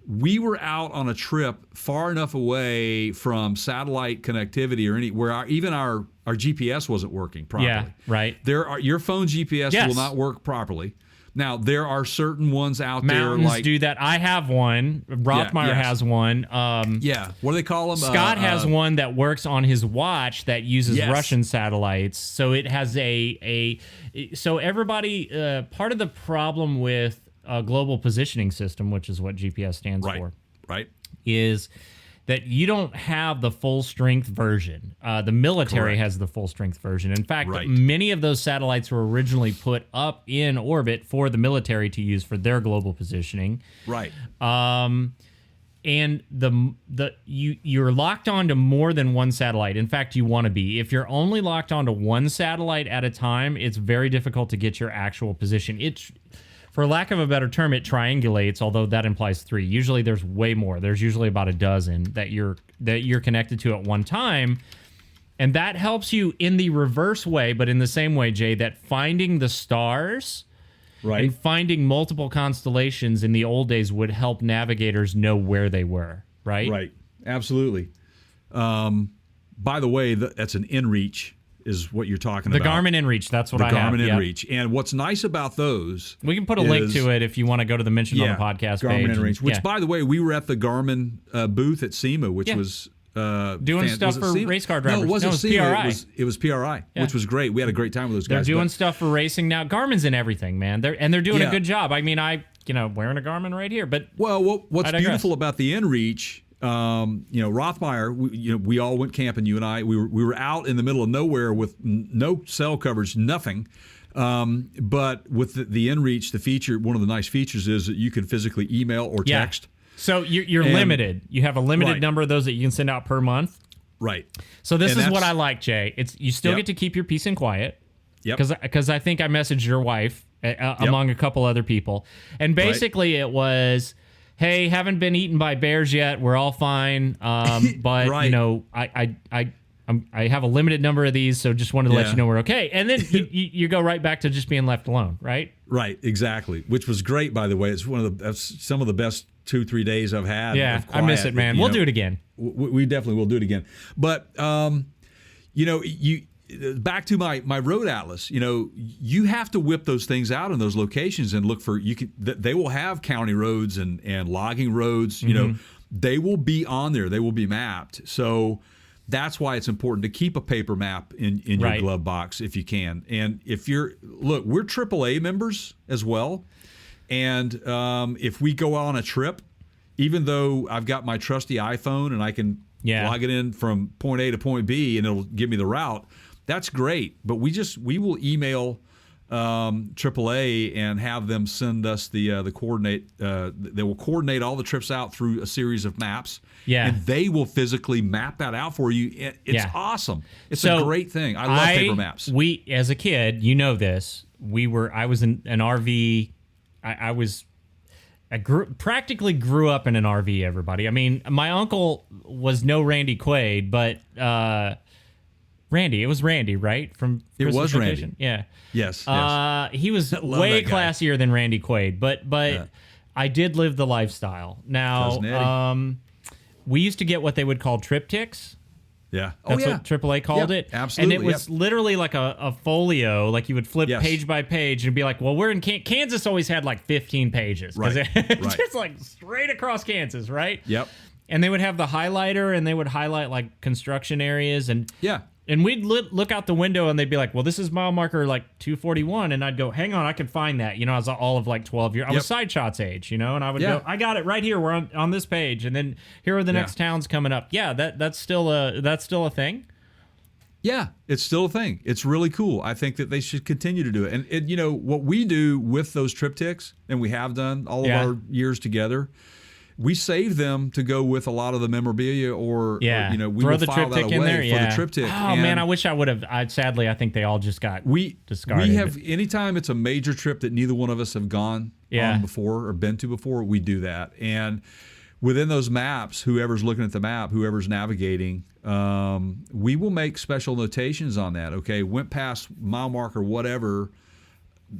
We were out on a trip far enough away from satellite connectivity or where even our GPS wasn't working properly. Yeah, right. Your phone GPS will not work properly. Now there are certain ones out Mountains there like do that. I have one. Rothmeyer has one. What do they call them? Scott has one that works on his watch that uses Russian satellites. So it has so everybody. Part of the problem with a global positioning system, which is what GPS stands for, right, is that you don't have the full strength version. The military has the full strength version. In fact, many of those satellites were originally put up in orbit for the military to use for their global positioning. Right. And you're locked onto more than one satellite. In fact, you want to be. If you're only locked onto one satellite at a time, it's very difficult to get your actual position. for lack of a better term, it triangulates, although that implies 3. Usually there's way more. There's usually about a dozen that you're connected to at one time. And that helps you in the reverse way, but in the same way, Jay, that finding the stars Right. and finding multiple constellations in the old days would help navigators know where they were, right? Right. Absolutely. By the way, that's an InReach is what you're talking The about. Garmin InReach, that's what The I have. Garmin yep. InReach. And what's nice about those... We can put a link to it if you want to go to the mention on the podcast Garmin page. InReach. Which, Yeah. by the way, we were at the Garmin booth at SEMA, which Yeah. was... Doing stuff was it for SEMA? race car drivers. No, it wasn't No, it was SEMA. PRI. It was PRI, Yeah. which was great. We had a great time with those They're guys. doing but- stuff for racing now. Garmin's in everything, man. They're doing a Yeah. good job. I mean, wearing a Garmin right here, but Well, what's I digress. beautiful about the InReach, Rothmeyer, we all went camping, you and I. We were out in the middle of nowhere with no cell coverage, nothing. But with the InReach, the feature, one of the nice features is that you can physically email or yeah. text. So you're And- limited. You have a limited Right. number of those that you can send out per month. Right. So this And is what that's- I like, Jay. It's you still Yep. get to keep your peace and quiet. Yep. Because I think I messaged your wife among a couple other people, and basically it was, "Hey, haven't been eaten by bears yet. We're all fine, but Right. I have a limited number of these, so just wanted to let Yeah. you know we're okay." And then you go right back to just being left alone, right? Right, exactly. Which was great, by the way. It's that's some of the best 2-3 days I've had. Yeah, of I miss quiet, it, man. you We'll know. do it again. We definitely will do it again. But you back to my road atlas. You have to whip those things out in those locations and look for they will have county roads and logging roads. They will be on there. They will be mapped. So that's why it's important to keep a paper map in your Right. glove box if you can. And we're AAA members as well. And if we go on a trip, even though I've got my trusty iPhone and I can log it in from point A to point B and it'll give me the route, that's great. But we will email AAA and have them send us the coordinate. They will coordinate all the trips out through a series of maps. Yeah. And they will physically map that out for you. It's Yeah. awesome. It's So a great thing. I love paper maps. We, as a kid, you know this. I was in an RV. I practically grew up in an RV. Everybody. I mean, my uncle was no Randy Quaid, but Randy. It was Randy, right? From It Christmas was Randy. Vacation? Yeah. Yes. He was Love way that guy. classier than Randy Quaid, but I did live the lifestyle. Cousin Now, Eddie. we used to get what they would call triptychs. Yeah. That's what AAA called Yep, it. absolutely, And it was literally like a folio, like you would flip Yes. page by page and be like, well, we're in Kansas always had like 15 pages. 'cause Right, it's right. just like straight across Kansas, right? Yep. And they would have the highlighter and they would highlight like construction areas. And we'd look out the window and they'd be like, well, this is mile marker like 241. And I'd go, hang on, I can find that. I was all of like 12 years. I was side shots age, and I would Yeah. go, I got it right here. We're on this page. And then here are the next towns coming up. Yeah, that's still a thing. Yeah, it's still a thing. It's really cool. I think that they should continue to do it. And what we do with those triptychs, and we have done all of our years together, we save them to go with a lot of the memorabilia, or we Throw will the file that triptych away in there. for Yeah. the triptych. Oh And man, I wish I would have. Sadly, I think they all just got discarded. We have anytime it's a major trip that neither one of us have gone on before or been to before, we do that. And within those maps, whoever's looking at the map, whoever's navigating, we will make special notations on that. Okay, went past mile marker, whatever.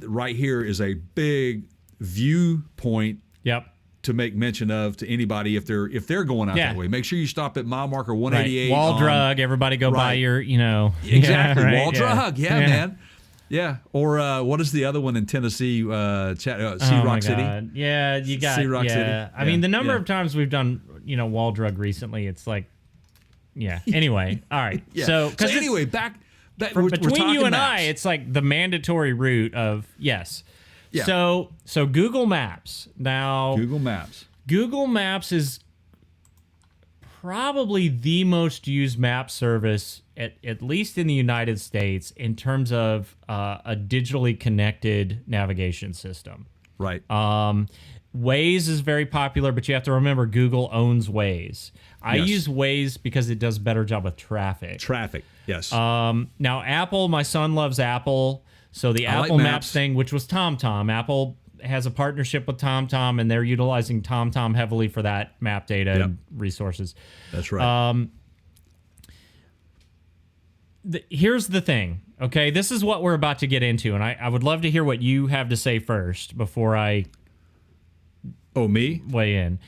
Right here is a big viewpoint. Yep. To make mention of to anybody if they're going out that way. Make sure you stop at mile marker 188. Right. Wall drug. Everybody go buy your, Exactly. Yeah, right, Wall drug. Yeah, yeah. man. Yeah. Or what is the other one in Tennessee? Sea Rock City. God. Yeah, you got Sea Rock City. I mean, the number of times we've done, wall drug recently, it's like, Anyway, all right. Yeah. So anyway, back we're between talking you and maps. I, it's like the mandatory route of yes. Yeah. So Google Maps. Now Google Maps is probably the most used map service at least in the United States in terms of a digitally connected navigation system. Right. Waze is very popular, but you have to remember Google owns Waze. I Yes. use Waze because it does a better job with traffic. Yes. Now Apple, my son loves Apple. So the I like Apple Maps Maps. thing, which was TomTom, Apple has a partnership with TomTom, and they're utilizing TomTom heavily for that map data and resources. That's right. Here's the thing, okay? This is what we're about to get into, and I would love to hear what you have to say first before I me? weigh in.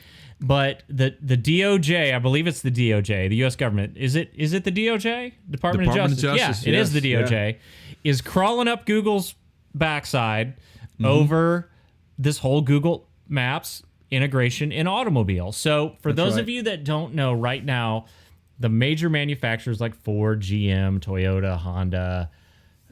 But the DOJ, I believe it's the DOJ, the U.S. government. Is it the DOJ? Department of Justice. Yeah, it is the DOJ. Is crawling up Google's backside over this whole Google Maps integration in automobile. So for those of you that don't know right now, the major manufacturers like Ford, GM, Toyota, Honda,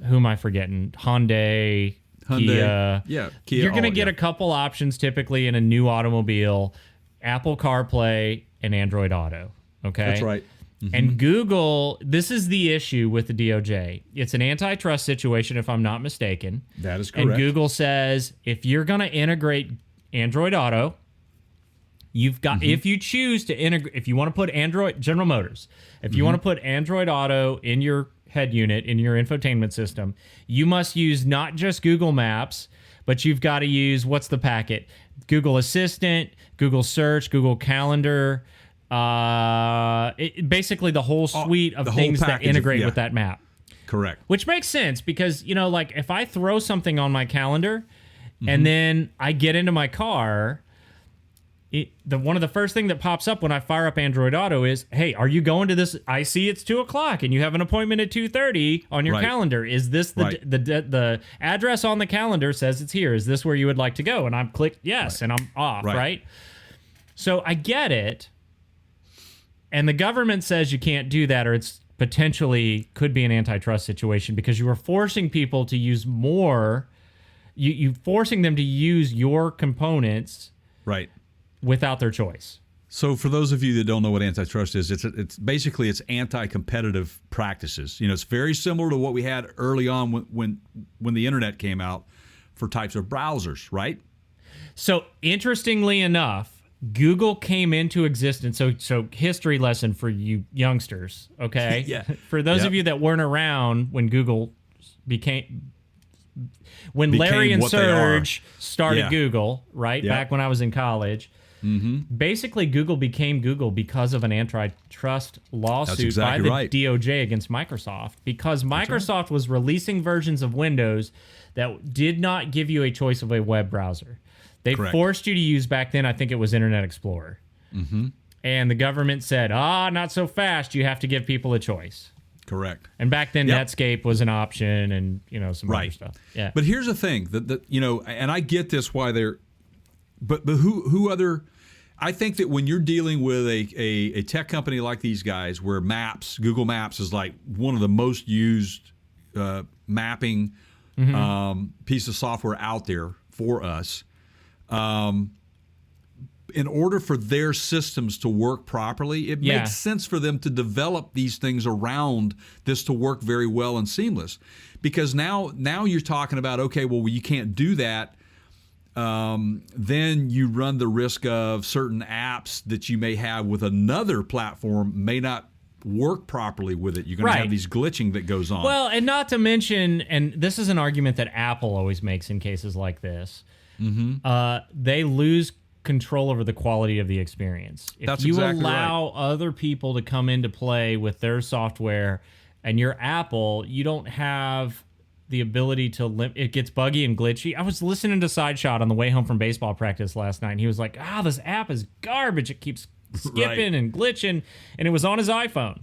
who am I forgetting? Hyundai, Kia. Yeah, Kia. You're going to get a couple options typically in a new automobile: Apple CarPlay and Android Auto. Okay, That's right. And Google, this is the issue with the DOJ. It's an antitrust situation, if I'm not mistaken. That is correct. And Google says if you're going to integrate Android Auto, you've got, if you choose to integrate, if you want to put Android, General Motors, if you want to put Android Auto in your head unit, in your infotainment system, you must use not just Google Maps, but you've got to use, what's the packet? Google Assistant, Google Search, Google Calendar, basically the whole suite of things that integrate with that map. Correct. Which makes sense because, like if I throw something on my calendar and then I get into my car, one of the first thing that pops up when I fire up Android Auto is, hey, are you going to this? I see it's 2:00 and you have an appointment at 2:30 on your calendar. Is this the address on the calendar says it's here? Is this where you would like to go? And I'm clicked yes, and I'm off, right? So I get it. And the government says you can't do that, or it's potentially could be an antitrust situation because you are forcing people to use more. You forcing them to use your components, right, without their choice. So for those of you that don't know what antitrust is, it's basically anti-competitive practices. It's very similar to what we had early on when the internet came out for types of browsers, right? So interestingly enough, Google came into existence. So history lesson for you youngsters, okay? Yeah. For those of you that weren't around when Google when Larry and Serge started Google, right? Back when I was in college. Basically, Google became Google because of an antitrust lawsuit by the DOJ against Microsoft, because Microsoft was releasing versions of Windows that did not give you a choice of a web browser. They forced you to use, back then, I think it was Internet Explorer. And the government said, not so fast. You have to give people a choice. Correct. And back then, Netscape was an option and, some other stuff. Yeah. But here's the thing, and I get this why they're, but who other, I think that when you're dealing with a tech company like these guys, where Google Maps is like one of the most used mapping piece of software out there for us, in order for their systems to work properly, it makes sense for them to develop these things around this to work very well and seamless. Because now you're talking about, okay, well, you can't do that. Then you run the risk of certain apps that you may have with another platform may not work properly with it. You're going to have these glitching that goes on. Well, and not to mention, and this is an argument that Apple always makes in cases like this, they lose control over the quality of the experience. If you allow other people to come into play with their software and your Apple, you don't have the ability to it gets buggy and glitchy. I was listening to Sideshot on the way home from baseball practice last night, and he was like, this app is garbage. It keeps skipping and glitching, and it was on his iPhone.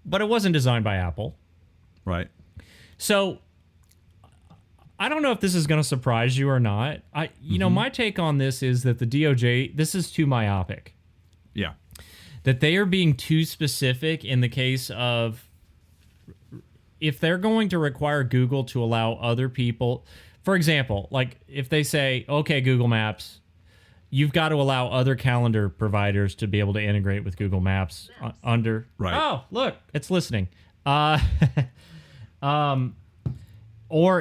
But it wasn't designed by Apple. Right. So I don't know if this is going to surprise you or not. My take on this is that the DOJ, this is too myopic. Yeah. That they are being too specific in the case of, if they're going to require Google to allow other people, for example, like if they say, okay, Google Maps, you've got to allow other calendar providers to be able to integrate with Google Maps under. Right. Oh, look, it's listening. Or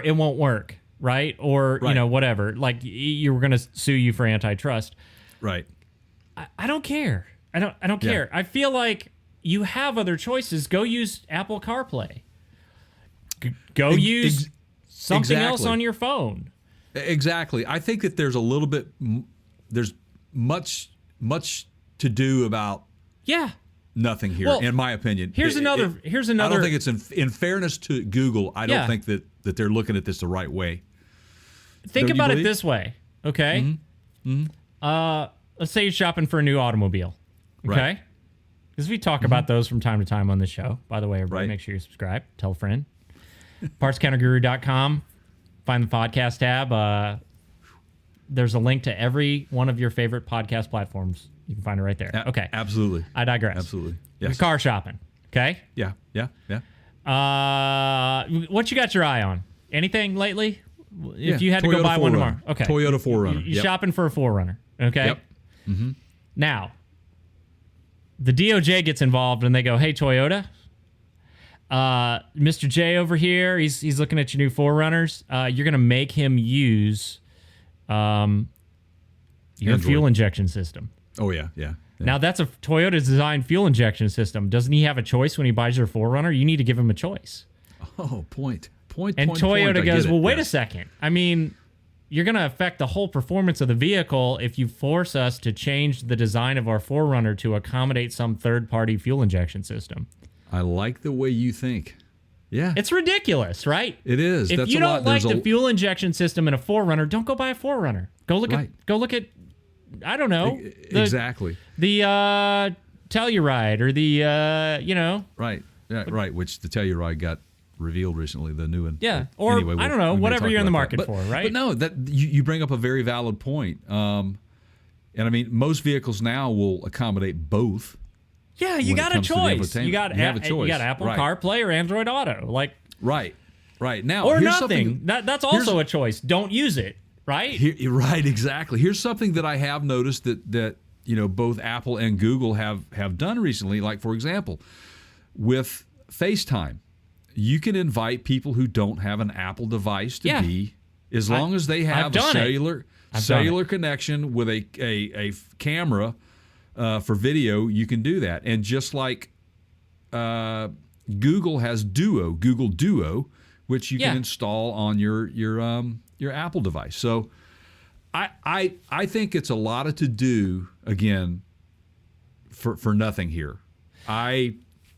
it won't work, right? Or, whatever. Like you were going to sue you for antitrust. Right. I don't care. I don't care. I feel like you have other choices. Go use Apple CarPlay. Go use something else on your phone. Exactly. I think that there's a little bit, there's much to do about Yeah. nothing here, Well, in my opinion. Here's another. I don't think it's in fairness to Google. I don't Yeah. think that they're looking at this the right way. Think Don't you about it believe? this way, okay? Let's say you're shopping for a new automobile, okay? Right. Because we talk about those from time to time on the show. By the way, everybody, Right. make sure you subscribe. Tell a friend. PartsCounterGuru.com. Find the podcast tab. There's a link to every one of your favorite podcast platforms. You can find it right there. Okay. Absolutely. I digress. Absolutely. You're Yes. car shopping, okay? Yeah. What you got your eye on? Anything lately? If Yeah, you had to go Toyota buy one 4Runner. tomorrow. Okay. Toyota 4Runner. You're Yep. shopping for a 4Runner. Okay. Yep. Now, the DOJ gets involved and they go, "Hey, Toyota, Mr. J over here, he's looking at your new 4Runners. You're gonna make him use your Android. fuel injection system." Oh yeah. Now that's a Toyota designed fuel injection system. Doesn't he have a choice when he buys your 4Runner? You need to give him a choice. Oh, point. And Toyota I get goes, it. "Well, wait a Yes. second. I mean, you're going to affect the whole performance of the vehicle if you force us to change the design of our 4Runner to accommodate some third-party fuel injection system." I like the way you think. Yeah. It's ridiculous, right? It is. If That's you a don't lot. like There's the fuel injection system in a 4Runner, don't go buy a 4Runner. Go look Right. at I don't know. Exactly. The Telluride or the Right. Yeah, right. Which the Telluride got revealed recently, the new one. Yeah. Or, Anyway, I don't know, we may whatever talk you're in the about market that. for, right? But no, that you bring up a very valid point. And I mean, most vehicles now will accommodate both. Yeah, you when it got a comes to the choice. infotainment. You got You have a You choice. got Apple Right. CarPlay or Android Auto, like Right. Now, or here's nothing. something- That's also a choice. Don't use it, right? Right, exactly. Here's something that I have noticed that both Apple and Google have done recently. Like, for example, with FaceTime, you can invite people who don't have an Apple device to be, as long as they have a cellular connection with a camera for video. You can do that, and just like Google has Google Duo, which you can install on your Apple device. So I think it's a lot of to do again for nothing here.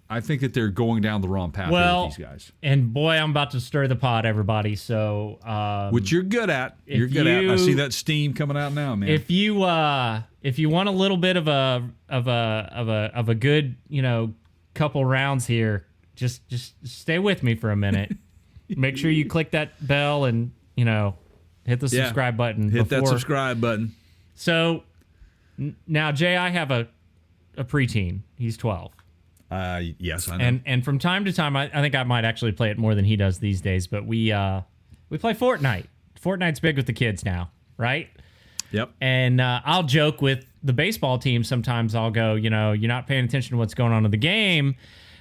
I think that they're going down the wrong path with these guys. And boy, I'm about to stir the pot, everybody. So Which you're good at. You're good at. I see that steam coming out now, man. If you want a little bit of a good, couple rounds here, just stay with me for a minute. Make sure you click that bell and, hit the subscribe button. Hit that subscribe button. So now, Jay, I have a preteen. He's 12. Yes, I know. And from time to time, I think I might actually play it more than he does these days. But we play Fortnite. Fortnite's big with the kids now, right? Yep. And I'll joke with the baseball team. Sometimes I'll go, you're not paying attention to what's going on in the game.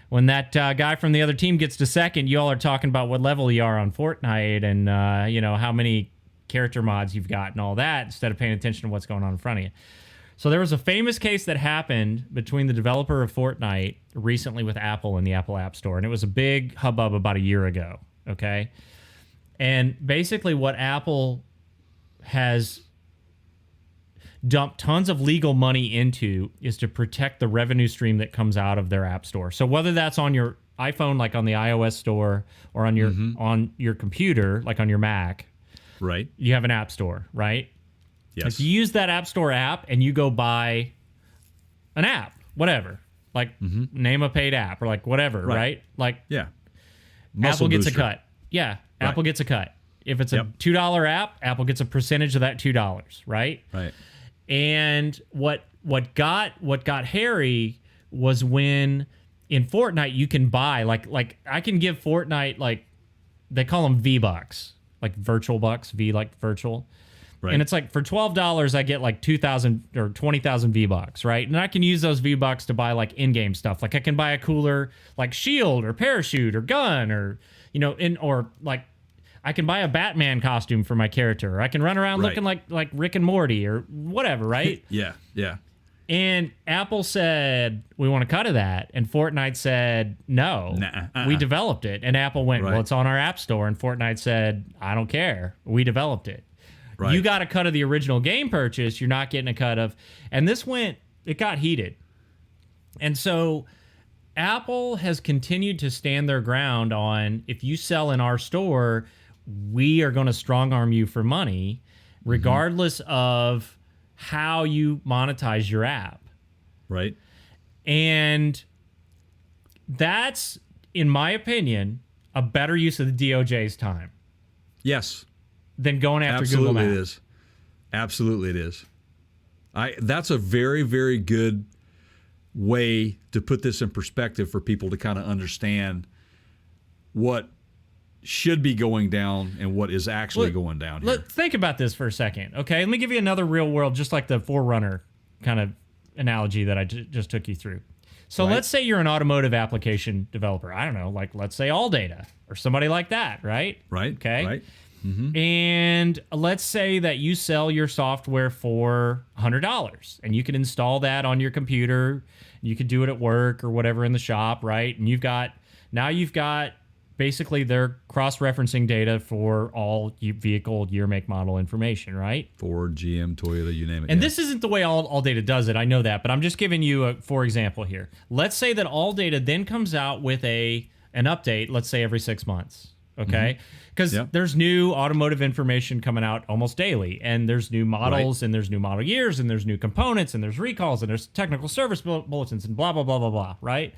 When that guy from the other team gets to second, you all are talking about what level you are on Fortnite and how many character mods you've got and all that, instead of paying attention to what's going on in front of you. So there was a famous case that happened between the developer of Fortnite recently with Apple and the Apple App Store, and it was a big hubbub about a year ago, okay? And basically what Apple has dumped tons of legal money into is to protect the revenue stream that comes out of their App Store. So whether that's on your iPhone, like on the iOS store, or on your computer, like on your Mac, right? You have an App Store, right? Yes. If you use that App Store app and you go buy an app, whatever, like name a paid app or like whatever, right? Like Apple gets a cut. Yeah, Apple gets a cut. If it's a $2 app, Apple gets a percentage of that $2, right? Right. And what got hairy was when in Fortnite you can buy like I can give Fortnite, like they call them V-Bucks, like virtual bucks, V like virtual. Right. And it's like for $12 I get like 2,000 or 20,000 V-Bucks, right? And I can use those V-Bucks to buy like in-game stuff. Like I can buy a cooler like shield or parachute or gun or or like I can buy a Batman costume for my character. Or I can run around looking like Rick and Morty or whatever, right? Yeah. And Apple said, we want a cut of that. And Fortnite said, no, we developed it. And Apple went, well, it's on our App Store. And Fortnite said, I don't care. We developed it. Right. You got a cut of the original game purchase. You're not getting a cut of. And it got heated. And so Apple has continued to stand their ground on, if you sell in our store, we are going to strong arm you for money, regardless of how you monetize your app. Right. And that's, in my opinion, a better use of the DOJ's time Yes. than going after Absolutely Google Maps. it is. Absolutely it is. That's a very, very good way to put this in perspective for people to kind of understand what should be going down and what is actually going down here. Think about this for a second, okay? Let me give you another real world, just like the Forerunner kind of analogy that I just took you through. So let's say you're an automotive application developer. I don't know, like let's say AllData or somebody like that, right? Right. Okay. Right. And let's say that you sell your software for $100 and you can install that on your computer. You could do it at work or whatever in the shop, right? And you've got basically they're cross-referencing data for all vehicle year, make, model information, right? Ford, GM, Toyota, you name it. And this isn't the way AllData does it. I know that, but I'm just giving you for example here. Let's say that AllData then comes out with an update, let's say every 6 months, okay? Because there's new automotive information coming out almost daily, and there's new models, and there's new model years, and there's new components, and there's recalls, and there's technical service bulletins, and blah, blah, blah, blah, blah, right?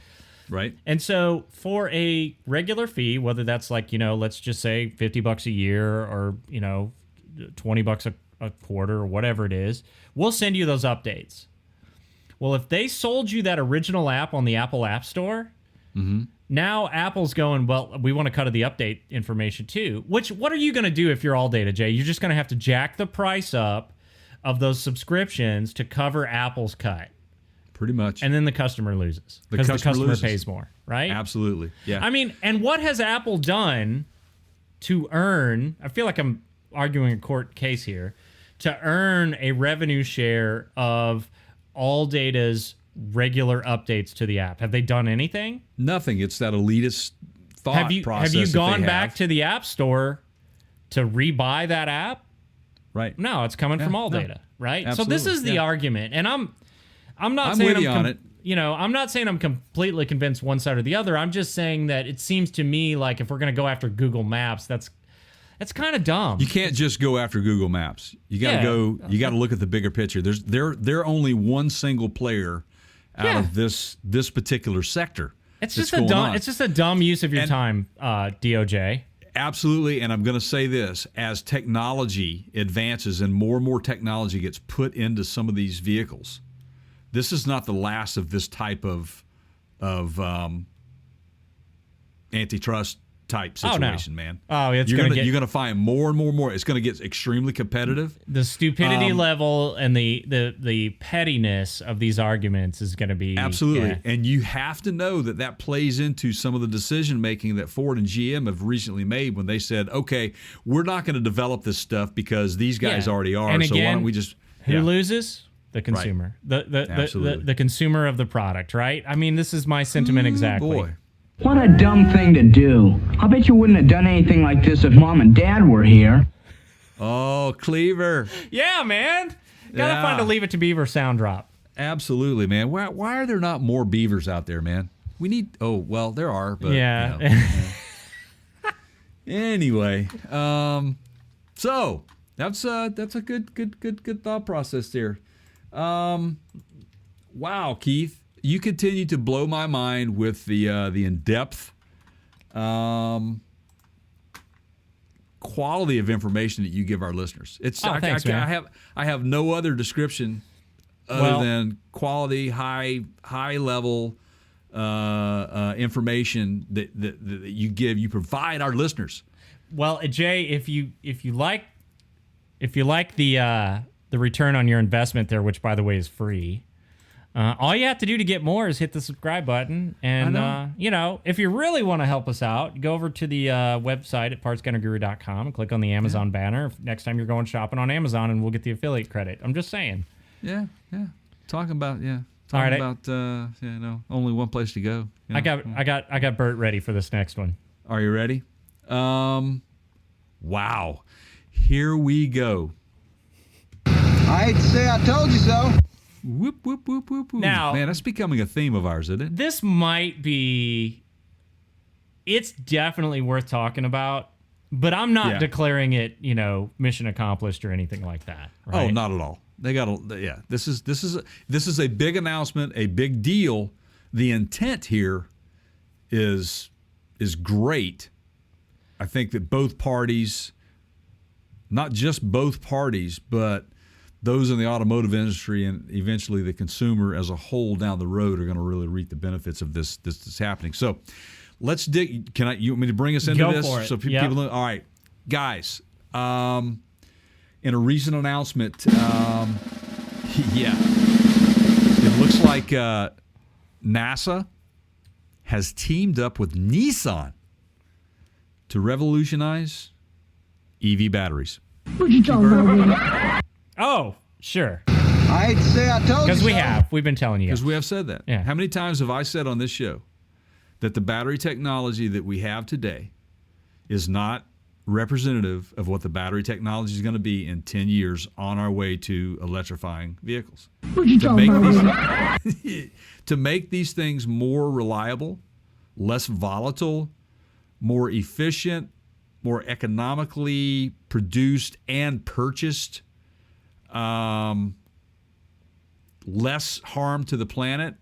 Right. And so for a regular fee, whether that's like, let's just say $50 a year or, $20 a quarter or whatever it is, we'll send you those updates. Well, if they sold you that original app on the Apple App Store, now Apple's going, well, we want to cut of the update information too. What are you going to do if you're AllData, Jay? You're just going to have to jack the price up of those subscriptions to cover Apple's cut. Pretty much. And then the customer loses because the customer pays more, right? Absolutely. Yeah. I mean, and what has Apple done to earn, I feel like I'm arguing a court case here, to earn a revenue share of AllData's regular updates to the app? Have they done anything? Nothing. It's that elitist thought process. Have you gone back to the App Store to rebuy that app? Right. No, it's coming from AllData, right? Absolutely. So this is the argument, and I'm not saying with you on it. I'm not saying I'm completely convinced one side or the other. I'm just saying that it seems to me like if we're going to go after Google Maps, that's kind of dumb. You can't just go after Google Maps. You got to You got to look at the bigger picture. They're only one single player out of this particular sector. It's just a dumb use of your time, DOJ. Absolutely, and I'm going to say this: as technology advances and more technology gets put into some of these vehicles, this is not the last of this type of antitrust type situation, man. Oh, you're gonna find more and more. It's gonna get extremely competitive. The stupidity level and the pettiness of these arguments is going to be absolutely. And you have to know that plays into some of the decision making that Ford and GM have recently made when they said, "Okay, we're not going to develop this stuff because these guys already are. And so again, why don't we just?" Who loses? The consumer. Right. The consumer of the product, right? I mean, this is my sentiment exactly. Boy. What a dumb thing to do. I bet you wouldn't have done anything like this if Mom and Dad were here. Oh, Cleaver. Yeah, man. Gotta find a Leave It to Beaver sound drop. Absolutely, man. Why are there not more beavers out there, man? We need. Oh, well, there are, but anyway, so that's a good thought process there. Wow, Keith. You continue to blow my mind with the in-depth quality of information that you give our listeners. Thanks, man. I have no other description other than quality, high level information that you provide our listeners. Well, Jay, if you like the return on your investment there, which by the way is free. All you have to do to get more is hit the subscribe button. And, if you really want to help us out, go over to the website at partscounterguru.com and click on the Amazon banner next time you're going shopping on Amazon, and we'll get the affiliate credit. I'm just saying. Yeah. Talking about only one place to go. I got Bert ready for this next one. Are you ready? Wow. Here we go. I hate to say I told you so. Whoop, whoop, whoop, whoop, whoop. Now- Man, that's becoming a theme of ours, isn't it? This might be. It's definitely worth talking about, but I'm not Yeah. declaring it, mission accomplished or anything like that. Oh, Right? not at all. They got to. Yeah, this is a big announcement, a big deal. The intent here is great. I think that both parties, not just both parties, but those in the automotive industry and eventually the consumer as a whole down the road are going to really reap the benefits of this that's happening. So let's dig. You want me to bring us into Go this? for it. So Yep. people know. All right, guys. In a recent announcement, yeah, it looks like NASA has teamed up with Nissan to revolutionize EV batteries. What you talking about? Oh, sure. I hate to say I told you Because so. we've been telling you. Because we have said that. Yeah. How many times have I said on this show that the battery technology that we have today is not representative of what the battery technology is going to be in 10 years on our way to electrifying vehicles? What you To talking make, about? to make these things more reliable, less volatile, more efficient, more economically produced and purchased, less harm to the planet.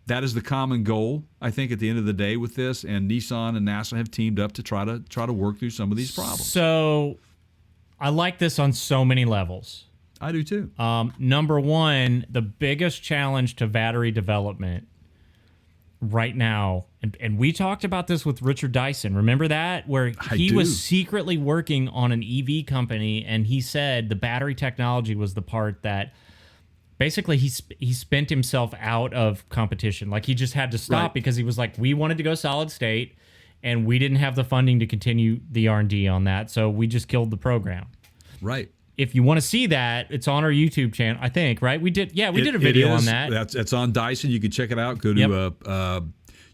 That is the common goal, I think, at the end of the day with this. And Nissan and NASA have teamed up to try to work through some of these problems. So, I like this on so many levels. I do too. Number one, the biggest challenge to battery development right now, and we talked about this with Richard Dyson. Remember that? Where he do. was secretly working on an EV company, and he said the battery technology was the part that basically he spent himself out of competition. Like he just had to stop Right. because he was like, we wanted to go solid state, and we didn't have the funding to continue the R&D on that, so we just killed the program. Right. If you want to see that, it's on our YouTube channel, I think, right? We did a video on that. It's on Dyson. You can check it out. Go to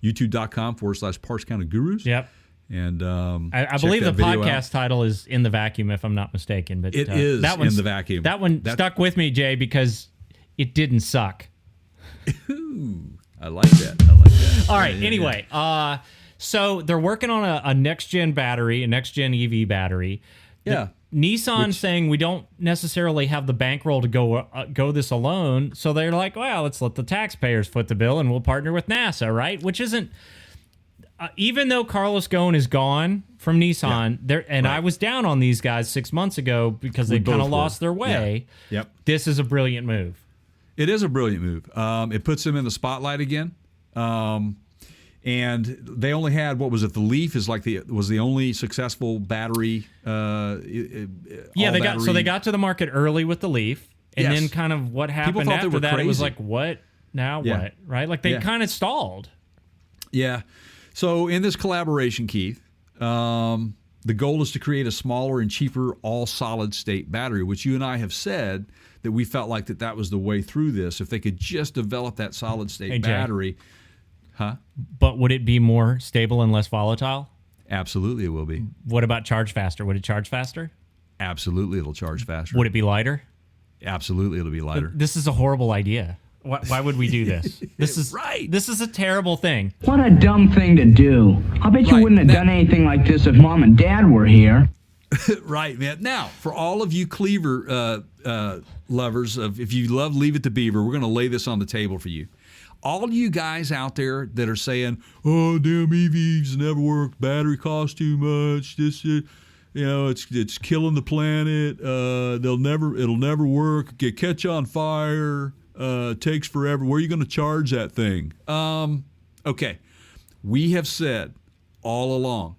youtube.com/Parts Counter Gurus. Yep. And I check believe the that video podcast out. title is In the Vacuum, if I'm not mistaken. But It is that In the Vacuum. That one stuck with me, Jay, because it didn't suck. I like that. All right. Anyway, so they're working on a next gen battery, a next gen EV battery. Yeah. Nissan saying we don't necessarily have the bankroll to go this alone, so they're like, well, let's let the taxpayers foot the bill, and we'll partner with NASA, right? Which isn't even though Carlos Ghosn is gone from Nissan, I was down on these guys 6 months ago because they We kind both of were. lost their way. Yeah. Yep. This is a brilliant move. It is a brilliant move. It puts them in the spotlight again. And they only had, what was it? The Leaf was the only successful battery. They got to the market early with the Leaf, and Yes. then kind of what happened thought they after were that. It was crazy. like, what now? Yeah. What, right? Like they Yeah. kind of stalled. Yeah. So in this collaboration, Keith, the goal is to create a smaller and cheaper all solid state battery, which you and I have said that we felt like that was the way through this. If they could just develop that solid state Hey, Jay. battery, But would it be more stable and less volatile? absolutely it will be. What about charge faster? Would it charge faster? Absolutely it'll charge faster. Would it be lighter? Absolutely it'll be lighter. This is a horrible idea. Why would we do this? This is Right. This is a terrible thing. What a dumb thing to do. I bet you Right. wouldn't have done anything like this if Mom and Dad were here. Right, man. Now, for all of you Cleaver lovers, if you love Leave It to Beaver, we're going to lay this on the table for you. All you guys out there that are saying, "Oh, damn, EVs never work. Battery costs too much. It's killing the planet. It'll never work. Catch on fire. Takes forever. Where are you going to charge that thing?" Okay, we have said all along,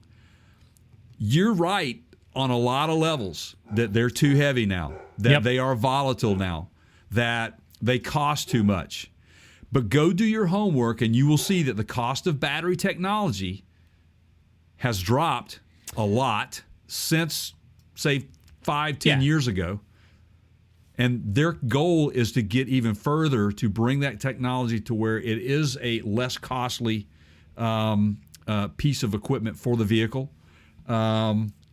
you're right on a lot of levels that they're too heavy now, that Yep. they are volatile now, that they cost too much. But go do your homework and you will see that the cost of battery technology has dropped a lot since, say, 5-10 Yeah. years ago. And their goal is to get even further to bring that technology to where it is a less costly piece of equipment for the vehicle.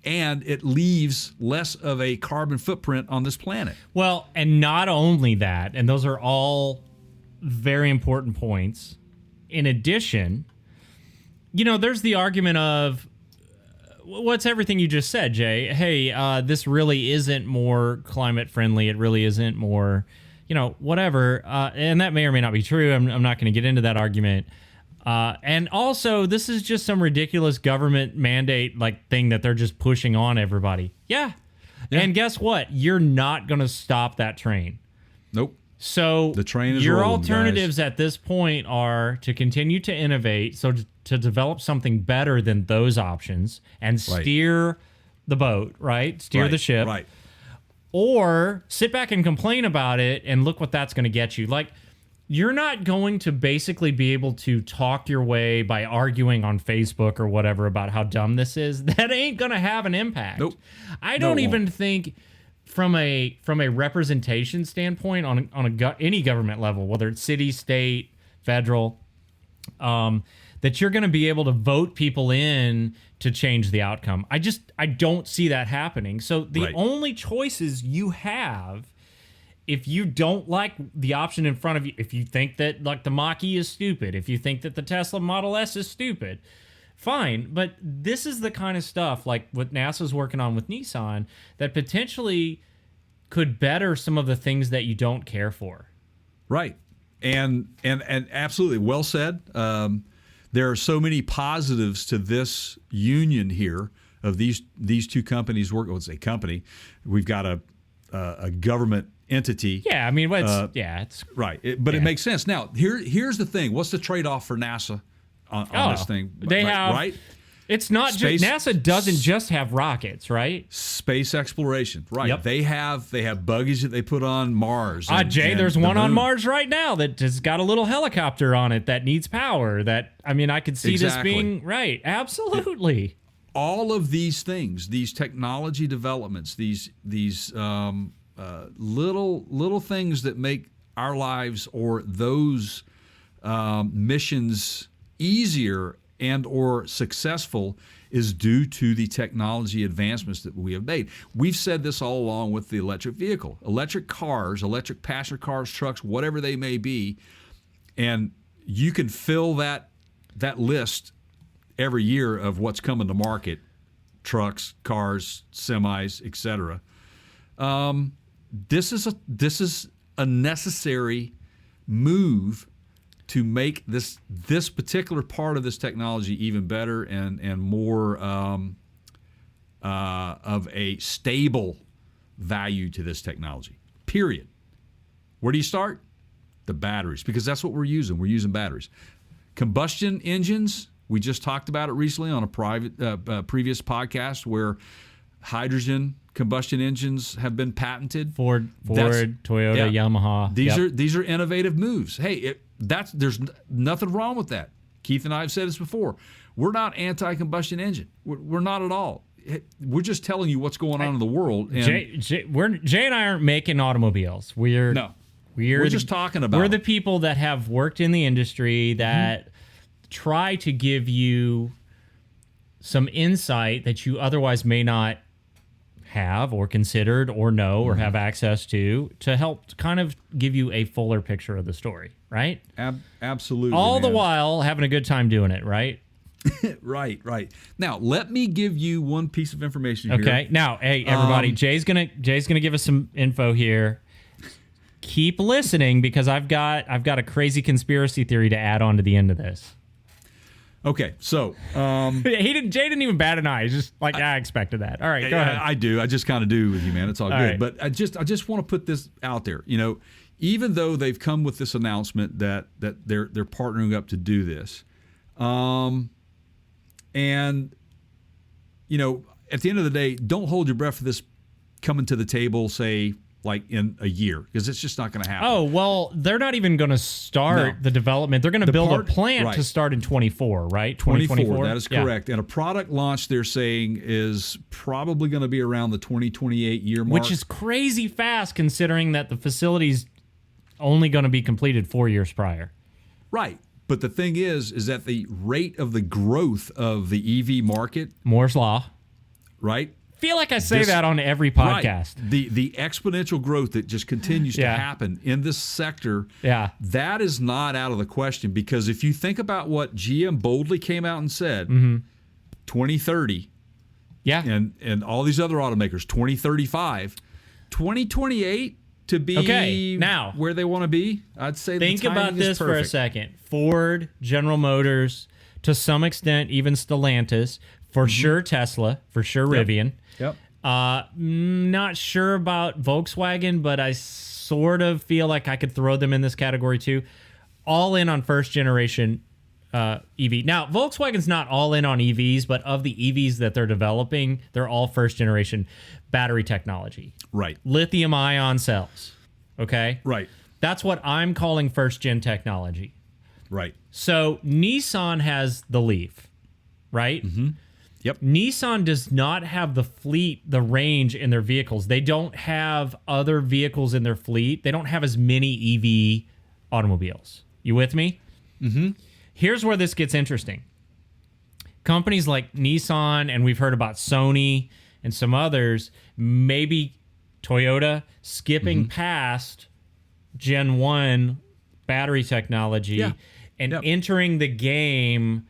and it leaves less of a carbon footprint on this planet. Well, and not only that, and those are all very important points. In addition, there's the argument of what's everything you just said, Jay. Hey, this really isn't more climate friendly. It really isn't more, whatever. And that may or may not be true. I'm not going to get into that argument. And also, this is just some ridiculous government mandate thing that they're just pushing on everybody. Yeah. And guess what? You're not going to stop that train. Nope. So the train is your rolling, alternatives guys. At this point are to continue to innovate, so to develop something better than those options and steer the boat, right? Steer the ship. Right. Or sit back and complain about it and look what that's going to get you. You're not going to basically be able to talk your way by arguing on Facebook or whatever about how dumb this is. That ain't going to have an impact. Nope. I don't even think from a representation standpoint on any government level, whether it's city, state, federal, that you're going to be able to vote people in to change the outcome. I don't see that happening. So the only choices you have, if you don't like the option in front of you, if you think that the Mach-E is stupid, if you think that the Tesla Model S is stupid, fine. But this is the kind of stuff like what NASA's working on with Nissan that potentially could better some of the things that you don't care for. Right. And absolutely well said. There are so many positives to this union here of these two companies work. Well, it's a company. We've got a government entity. Yeah, I mean, it's right. It makes sense. Now, here's the thing. What's the trade-off for NASA on this thing? They have right. It's not just NASA doesn't just have rockets, right? Space exploration, right? Yep. They have buggies that they put on Mars. Jay, there's one on Mars right now that has got a little helicopter on it that needs power. I could see this being right. Absolutely. All of these things, these technology developments, these little things that make our lives or those missions easier and or successful is due to the technology advancements that we have made. We've said this all along with the electric vehicle. Electric cars, electric passenger cars, trucks, whatever they may be, and you can fill that list every year of what's coming to market, trucks, cars, semis, etc. This is a necessary move to make this particular part of this technology even better and more of a stable value to this technology. Period. Where do you start? The batteries, because that's what we're using. We're using batteries. Combustion engines, we just talked about it recently on a previous podcast where hydrogen combustion engines have been patented. Ford, Toyota, Yamaha. These are innovative moves. Hey, there's nothing wrong with that. Keith and I have said this before. We're not anti-combustion engine. We're not at all. We're just telling you what's going on in the world. And Jay and I aren't making automobiles. We're just talking about. We're the people that have worked in the industry that try to give you some insight that you otherwise may not have or considered or know or have access to help kind of give you a fuller picture of the story, right? Absolutely. All the while having a good time doing it, right? Right. Now, let me give you one piece of information here. Okay. Now, hey, everybody, Jay's gonna give us some info here. Keep listening because I've got a crazy conspiracy theory to add on to the end of this. Okay, so Jay didn't even bat an eye. He's just like, I expected that. All right, go ahead. I do. I just kind of do with you, man. It's all good. Right. But I just want to put this out there. Even though they've come with this announcement that they're partnering up to do this, and at the end of the day, don't hold your breath for this coming to the table, say, like in a year, because it's just not going to happen. Oh, well, they're not even going to start the development. They're going to build a plant to start in 24, right? 2024, that is correct. And a product launch, they're saying, is probably going to be around the 2028 year mark. Which is crazy fast considering that the facility's only going to be completed 4 years prior. Right. But the thing is that the rate of the growth of the EV market, Moore's Law. right? Feel like I say This- that on every podcast. Right. The exponential growth that just continues to Yeah. happen in this sector, Yeah. that is not out of the question, because if you think about what GM boldly came out and said, 2030, Yeah. and all these other automakers, 2035, 2028 to be Okay, now, where they want to be, I'd say Think the timing about is this for a perfect. second. Ford, General Motors, to some extent, even Stellantis, for sure Tesla, for sure Rivian. Yep. Not sure about Volkswagen, but I sort of feel like I could throw them in this category too. All in on first generation EV. Now, Volkswagen's not all in on EVs, but of the EVs that they're developing, they're all first generation battery technology. Right. Lithium ion cells. Okay? Right. That's what I'm calling first gen technology. Right. So Nissan has the Leaf, right? Mm-hmm. Yep. Nissan does not have the fleet, the range in their vehicles. They don't have other vehicles in their fleet. They don't have as many EV automobiles. You with me? Mm-hmm. Here's where this gets interesting. Companies like Nissan, and we've heard about Sony and some others, maybe Toyota, skipping past Gen 1 battery technology Yeah. and Yep. entering the game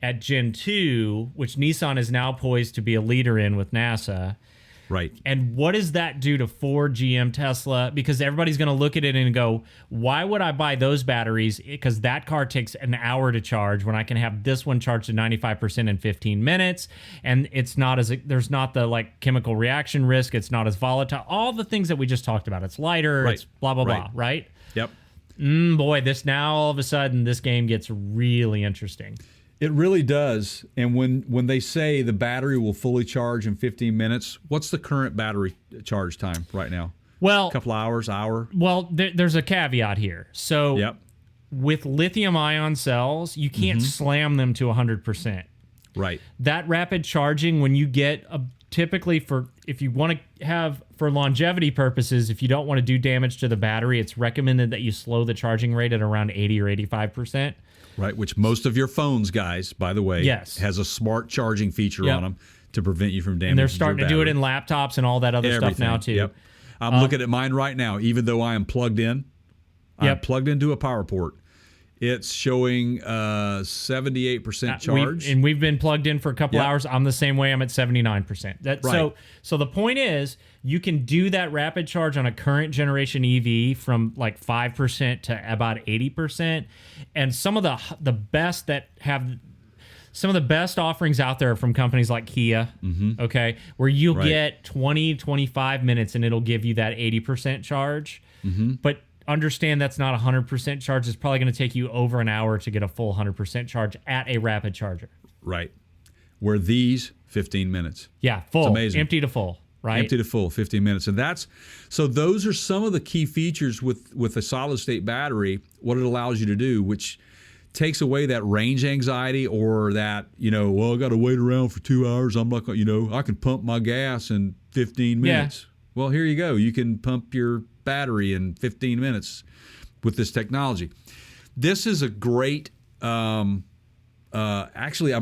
at Gen 2, which Nissan is now poised to be a leader in with NASA. Right. And what does that do to Ford, GM, Tesla? Because everybody's going to look at it and go, why would I buy those batteries? Because that car takes an hour to charge when I can have this one charged to 95% in 15 minutes. And it's not as, there's not the like chemical reaction risk. It's not as volatile. All the things that we just talked about. It's lighter. Right. It's blah, blah, Right. blah. Right? Yep. Boy, this now all of a sudden, this game gets really interesting. It really does. And when they say the battery will fully charge in 15 minutes, what's the current battery charge time right now? Well, A couple hours, hour? well, there's a caveat here. So Yep. with lithium ion cells, you can't slam them to 100%. Right. That rapid charging, when you get typically for, if you want to have for longevity purposes, if you don't want to do damage to the battery, it's recommended that you slow the charging rate at around 80 or 85%. Right, which most of your phones, guys, by the way, Yes. has a smart charging feature Yep. on them to prevent you from damaging And they're starting your to do it battery. in laptops and all that other stuff now too. Yep. I'm looking at mine right now. Even though I am plugged in, I'm Yep. plugged into a power port. It's showing 78% charge. We've been plugged in for a couple Yep. hours. I'm the same way. I'm at 79%. Right. So the point is, you can do that rapid charge on a current generation EV from like 5% to about 80%. And some of the best that have some of the best offerings out there are from companies like Kia, okay, where you'll Right. get 20, 25 minutes and it'll give you that 80% charge. But understand that's not a 100% charge. It's probably going to take you over an hour to get a full 100% charge at a rapid charger. Right. Where these 15 minutes. Yeah, full, amazing. empty to full, right? Empty to full, 15 minutes. And those are some of the key features with a solid state battery, what it allows you to do, which takes away that range anxiety or that, well, I got to wait around for 2 hours. I'm not going to, I can pump my gas in 15 minutes. Well, here you go. You can pump your battery in 15 minutes with this technology. This is a great, actually,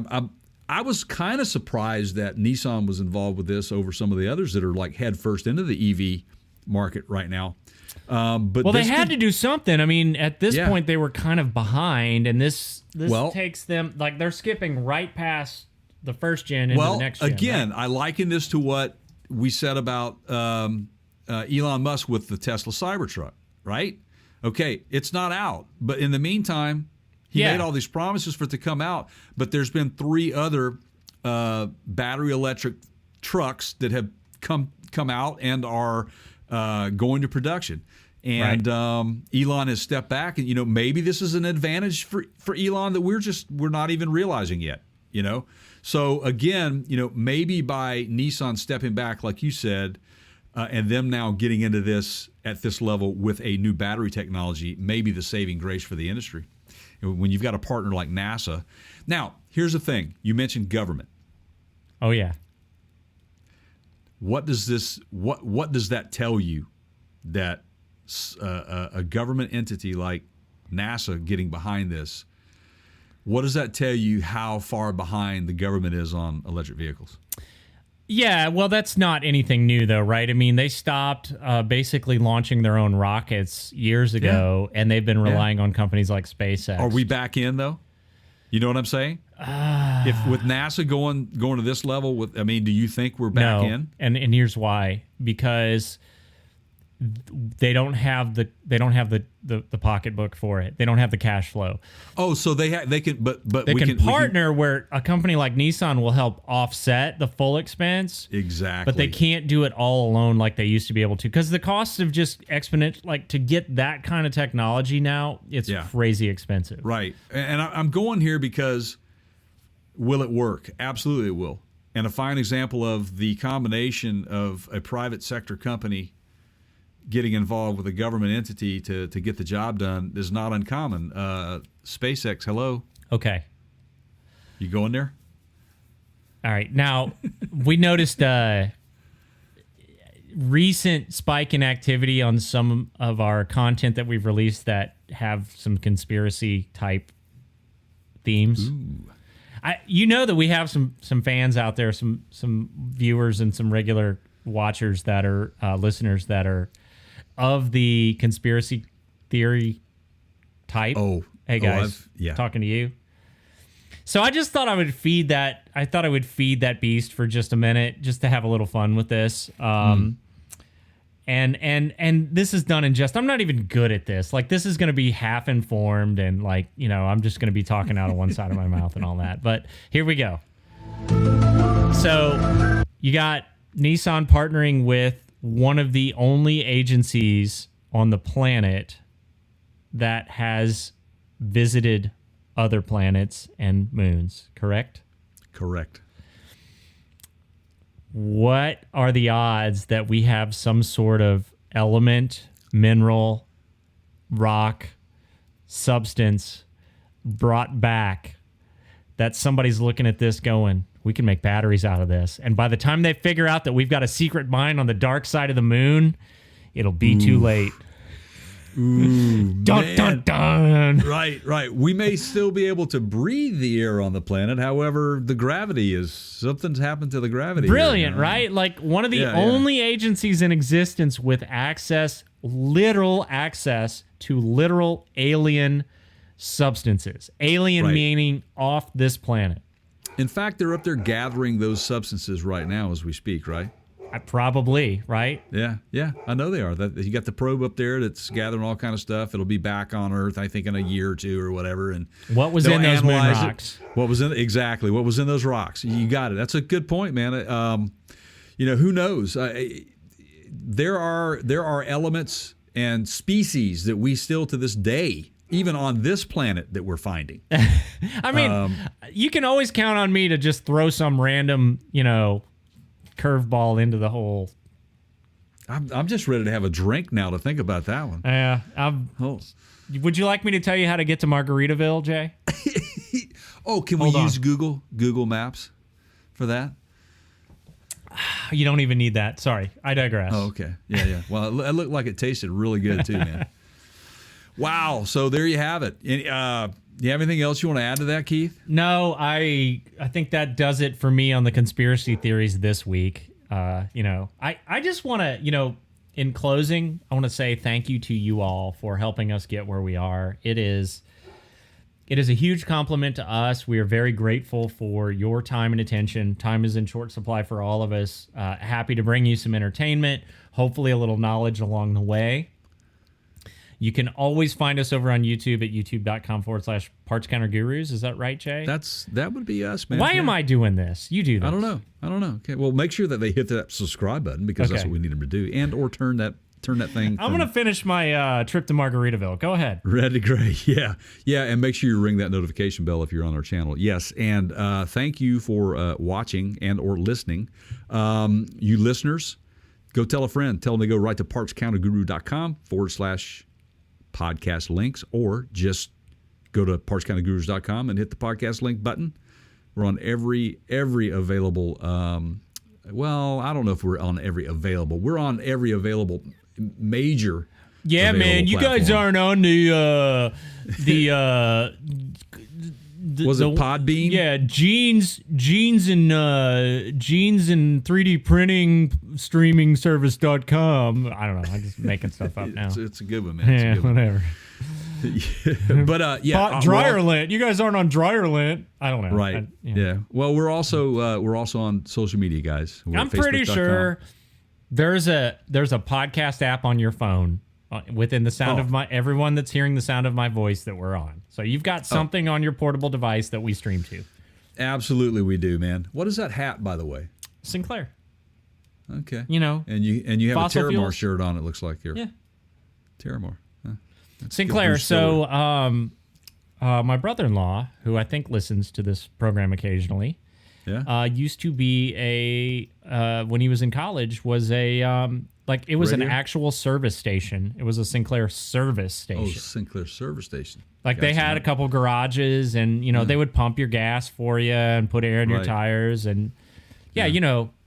I was kind of surprised that Nissan was involved with this over some of the others that are like head first into the EV market right now. But Well, they had to do something. I mean, at this Yeah. point, they were kind of behind, and this Well- takes them, like, they're skipping right past the first gen into the next gen. again, right? I liken this to what we said about Elon Musk with the Tesla Cybertruck, right? Okay, it's not out, but in the meantime, he Yeah. made all these promises for it to come out. But there's been 3 other battery electric trucks that have come out and are going to production. And Elon has stepped back, and maybe this is an advantage for Elon that we're not even realizing yet. So again, maybe by Nissan stepping back, like you said, and them now getting into this at this level with a new battery technology, maybe the saving grace for the industry. When you've got a partner like NASA. Now, here's the thing: you mentioned government. Oh, yeah. What does that tell you that a government entity like NASA getting behind this? What does that tell you how far behind the government is on electric vehicles? Yeah, well, that's not anything new, though, right? I mean, they stopped basically launching their own rockets years ago, and they've been relying on companies like SpaceX. Are we back in, though? You know what I'm saying? If with NASA going to this level, do you think we're back in? And here's why: because they don't have the pocketbook for it. They don't have the cash flow. Oh, so they can, but they can partner where a company like Nissan will help offset the full expense. Exactly. But they can't do it all alone like they used to be able to, because the cost of just exponential, like to get that kind of technology now, it's crazy expensive. Right. And I'm going here because will it work? Absolutely it will. And a fine example of the combination of a private sector company getting involved with a government entity to get the job done is not uncommon. SpaceX, hello. Okay. You going there? All right. Now, we noticed a recent spike in activity on some of our content that we've released that have some conspiracy type themes. Ooh. You know that we have some fans out there, some viewers and some regular watchers that are listeners that are of the conspiracy theory type. Hey guys, talking to you. So I just thought I would feed that. I thought I would feed that beast for just a minute, just to have a little fun with this. And this is done in jest. I'm not even good at this. Like, this is going to be half informed, and I'm just going to be talking out of one side of my mouth and all that. But here we go. So you got Nissan partnering with one of the only agencies on the planet that has visited other planets and moons, correct? Correct. What are the odds that we have some sort of element, mineral, rock, substance brought back that somebody's looking at this going, we can make batteries out of this? And by the time they figure out that we've got a secret mine on the dark side of the moon, it'll be too late. Ooh, dun, dun, dun. Right. We may still be able to breathe the air on the planet. However, the gravity something's happened to the gravity. Brilliant, here, right? Like one of the only agencies in existence with literal access to literal alien substances. Alien meaning off this planet. In fact, they're up there gathering those substances right now as we speak, right? Probably, right? Yeah, I know they are. You got the probe up there that's gathering all kind of stuff. It'll be back on Earth, I think, in a year or two or whatever. And what was in those moon rocks? What was in those rocks? You got it. That's a good point, man. Who knows? There are elements and species that we still to this day, even on this planet, that we're finding. I mean, you can always count on me to just throw some random, curveball into the hole. I'm just ready to have a drink now to think about that one. Yeah. Would you like me to tell you how to get to Margaritaville, Jay? Can we use Google Maps for that? You don't even need that. Sorry, I digress. Oh, okay. Yeah. Well, it looked like it tasted really good too, man. Wow. So there you have it. Do you have anything else you want to add to that, Keith? No, I think that does it for me on the conspiracy theories this week. I just want to, in closing, I want to say thank you to you all for helping us get where we are. It is a huge compliment to us. We are very grateful for your time and attention. Time is in short supply for all of us. Happy to bring you some entertainment, hopefully a little knowledge along the way. You can always find us over on YouTube at youtube.com/Parts Counter Gurus. Is that right, Jay? That would be us, man. Why am I doing this? You do this. I don't know. Okay. Well, make sure that they hit that subscribe button because that's what we need them to do, and or turn that thing. I'm going to finish my trip to Margaritaville. Go ahead. Red to gray. Yeah. And make sure you ring that notification bell if you're on our channel. Yes. And thank you for watching and or listening. You listeners, go tell a friend. Tell them to go right to partscounterguru.com/podcast links, or just go to partscountergurus.com and hit the podcast link button. We're on every available. I don't know if we're on every available. We're on every available major. Yeah, man, you platform. guys aren't on the Was it Podbean? Yeah, jeans and 3D printing streaming service.com. I don't know. I'm just making stuff up now. It's a good one, man. It's Yeah, a good one. whatever. But yeah, Dryerlint. You guys aren't on Dryerlint. I don't know. Right. Yeah. Well, we're also on social media, guys. We're I'm at pretty Facebook.com. sure there's a podcast app on your phone within the sound of everyone that's hearing the sound of my voice that we're on. So you've got something on your portable device that we stream to. Absolutely, we do, man. What is that hat, by the way? Sinclair. Okay. You know. And you have a fossil Terramar fuels. shirt on. It looks like here. Yeah. Terramar. Huh. Sinclair. Bruce So my brother-in-law, who I think listens to this program occasionally, Yeah. used to be when he was in college, was it was an Radio? actual service station. It was a Sinclair service station. Oh, Sinclair service station. Like they Gotcha. had a couple garages, and they would pump your gas for you and put air in your Right. tires, and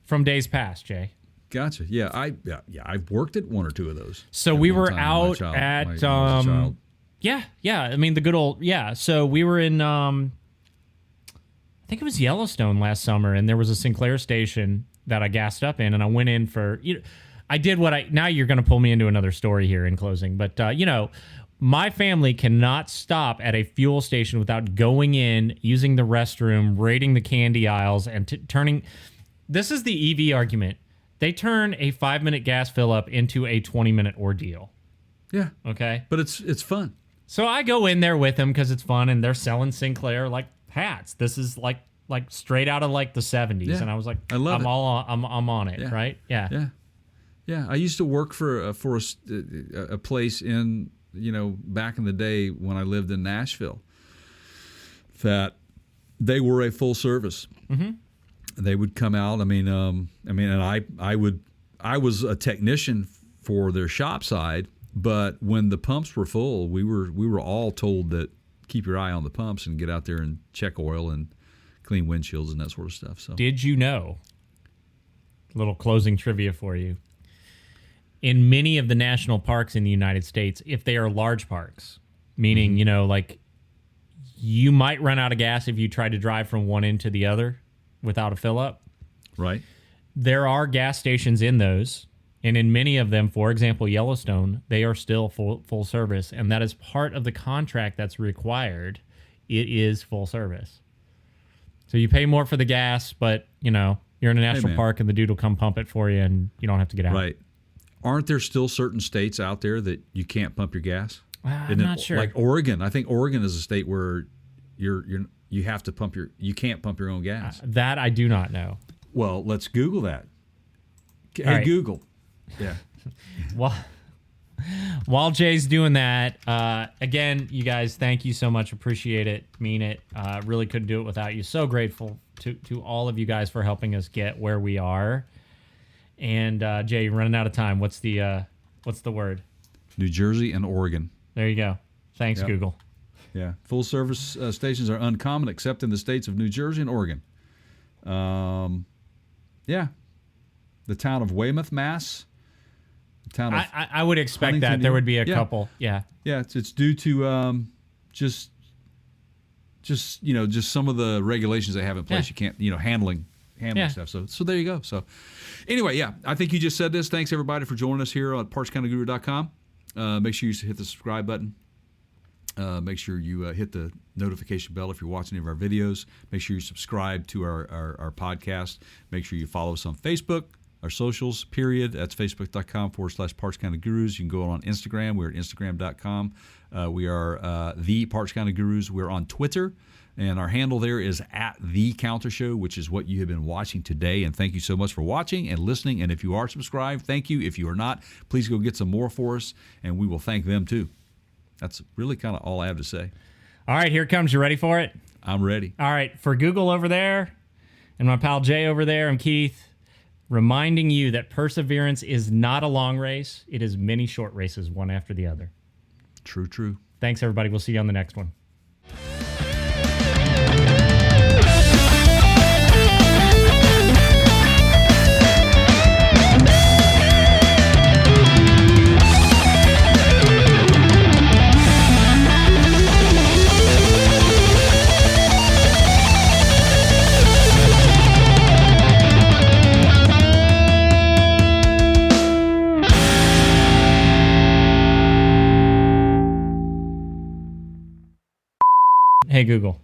from days past, Jay. Gotcha. Yeah, I've worked at one or two of those. So at we one were time when out my at when I was a child. yeah. I mean the good old So we were in I think it was Yellowstone last summer, and there was a Sinclair station that I gassed up in, and I went in for I did now you're going to pull me into another story here in closing, but my family cannot stop at a fuel station without going in, using the restroom, raiding the candy aisles, and turning. This is the EV argument. They turn a 5-minute gas fill up into a 20-minute ordeal. Yeah, Okay. but it's fun. So I go in there with them because it's fun, and they're selling Sinclair like hats. This is like straight out of like the 70s, Yeah. and I was like, I love I'm it. I'm on it, Yeah. right? Yeah. Yeah. I used to work for a place in back in the day when I lived in Nashville. That they were a full service. Mm-hmm. They would come out. And I was a technician for their shop side. But when the pumps were full, we were all told that keep your eye on the pumps and get out there and check oil and clean windshields and that sort of stuff. So Did you know? Little closing trivia for you. In many of the national parks in the United States, if they are large parks, meaning you might run out of gas if you try to drive from one end to the other without a fill up. right, There are gas stations in those, and in many of them, for example, Yellowstone, they are still full service, and that is part of the contract that's required. It is full service. So you pay more for the gas, but you're in a national man. park, and the dude will come pump it for you, and you don't have to get out. right. Aren't there still certain states out there that you can't pump your gas? I'm not sure. Like Oregon, I think Oregon is a state where you have to you can't pump your own gas. That I do not know. Well, let's Google that. Hey, right. Google. Yeah. While Jay's doing that, again, you guys, thank you so much. Appreciate it. Mean it. Really couldn't do it without you. So grateful to all of you guys for helping us get where we are. And Jay, you're running out of time. What's the word? New Jersey and Oregon. There you go. Thanks, Yep. Google. Yeah. Full service stations are uncommon except in the states of New Jersey and Oregon. Yeah. The town of Weymouth, Mass. The town of I would expect Huntington, that there would be a yeah. couple. Yeah. Yeah, it's due to just some of the regulations they have in place. Yeah. You can't handling Yeah. stuff. So there you go. So anyway, yeah, I think you just said this. Thanks everybody for joining us here on PartsCountyGuru.com. Make sure you hit the subscribe button. Make sure you hit the notification bell if you're watching any of our videos. Make sure you subscribe to our podcast. Make sure you follow us on Facebook. Our socials, period. That's facebook.com/PartsCountyGurus. You can go on Instagram. We're at Instagram.com. We are the Parts County Gurus. We're on Twitter, and our handle there is at The Counter Show, which is what you have been watching today. And thank you so much for watching and listening. And if you are subscribed, thank you. If you are not, please go get some more for us, and we will thank them too. That's really kind of all I have to say. All right, here it comes. You ready for it? I'm ready. All right, for Google over there and my pal Jay over there, I'm Keith, reminding you that perseverance is not a long race. It is many short races, one after the other. True. Thanks, everybody. We'll see you on the next one. Hey Google.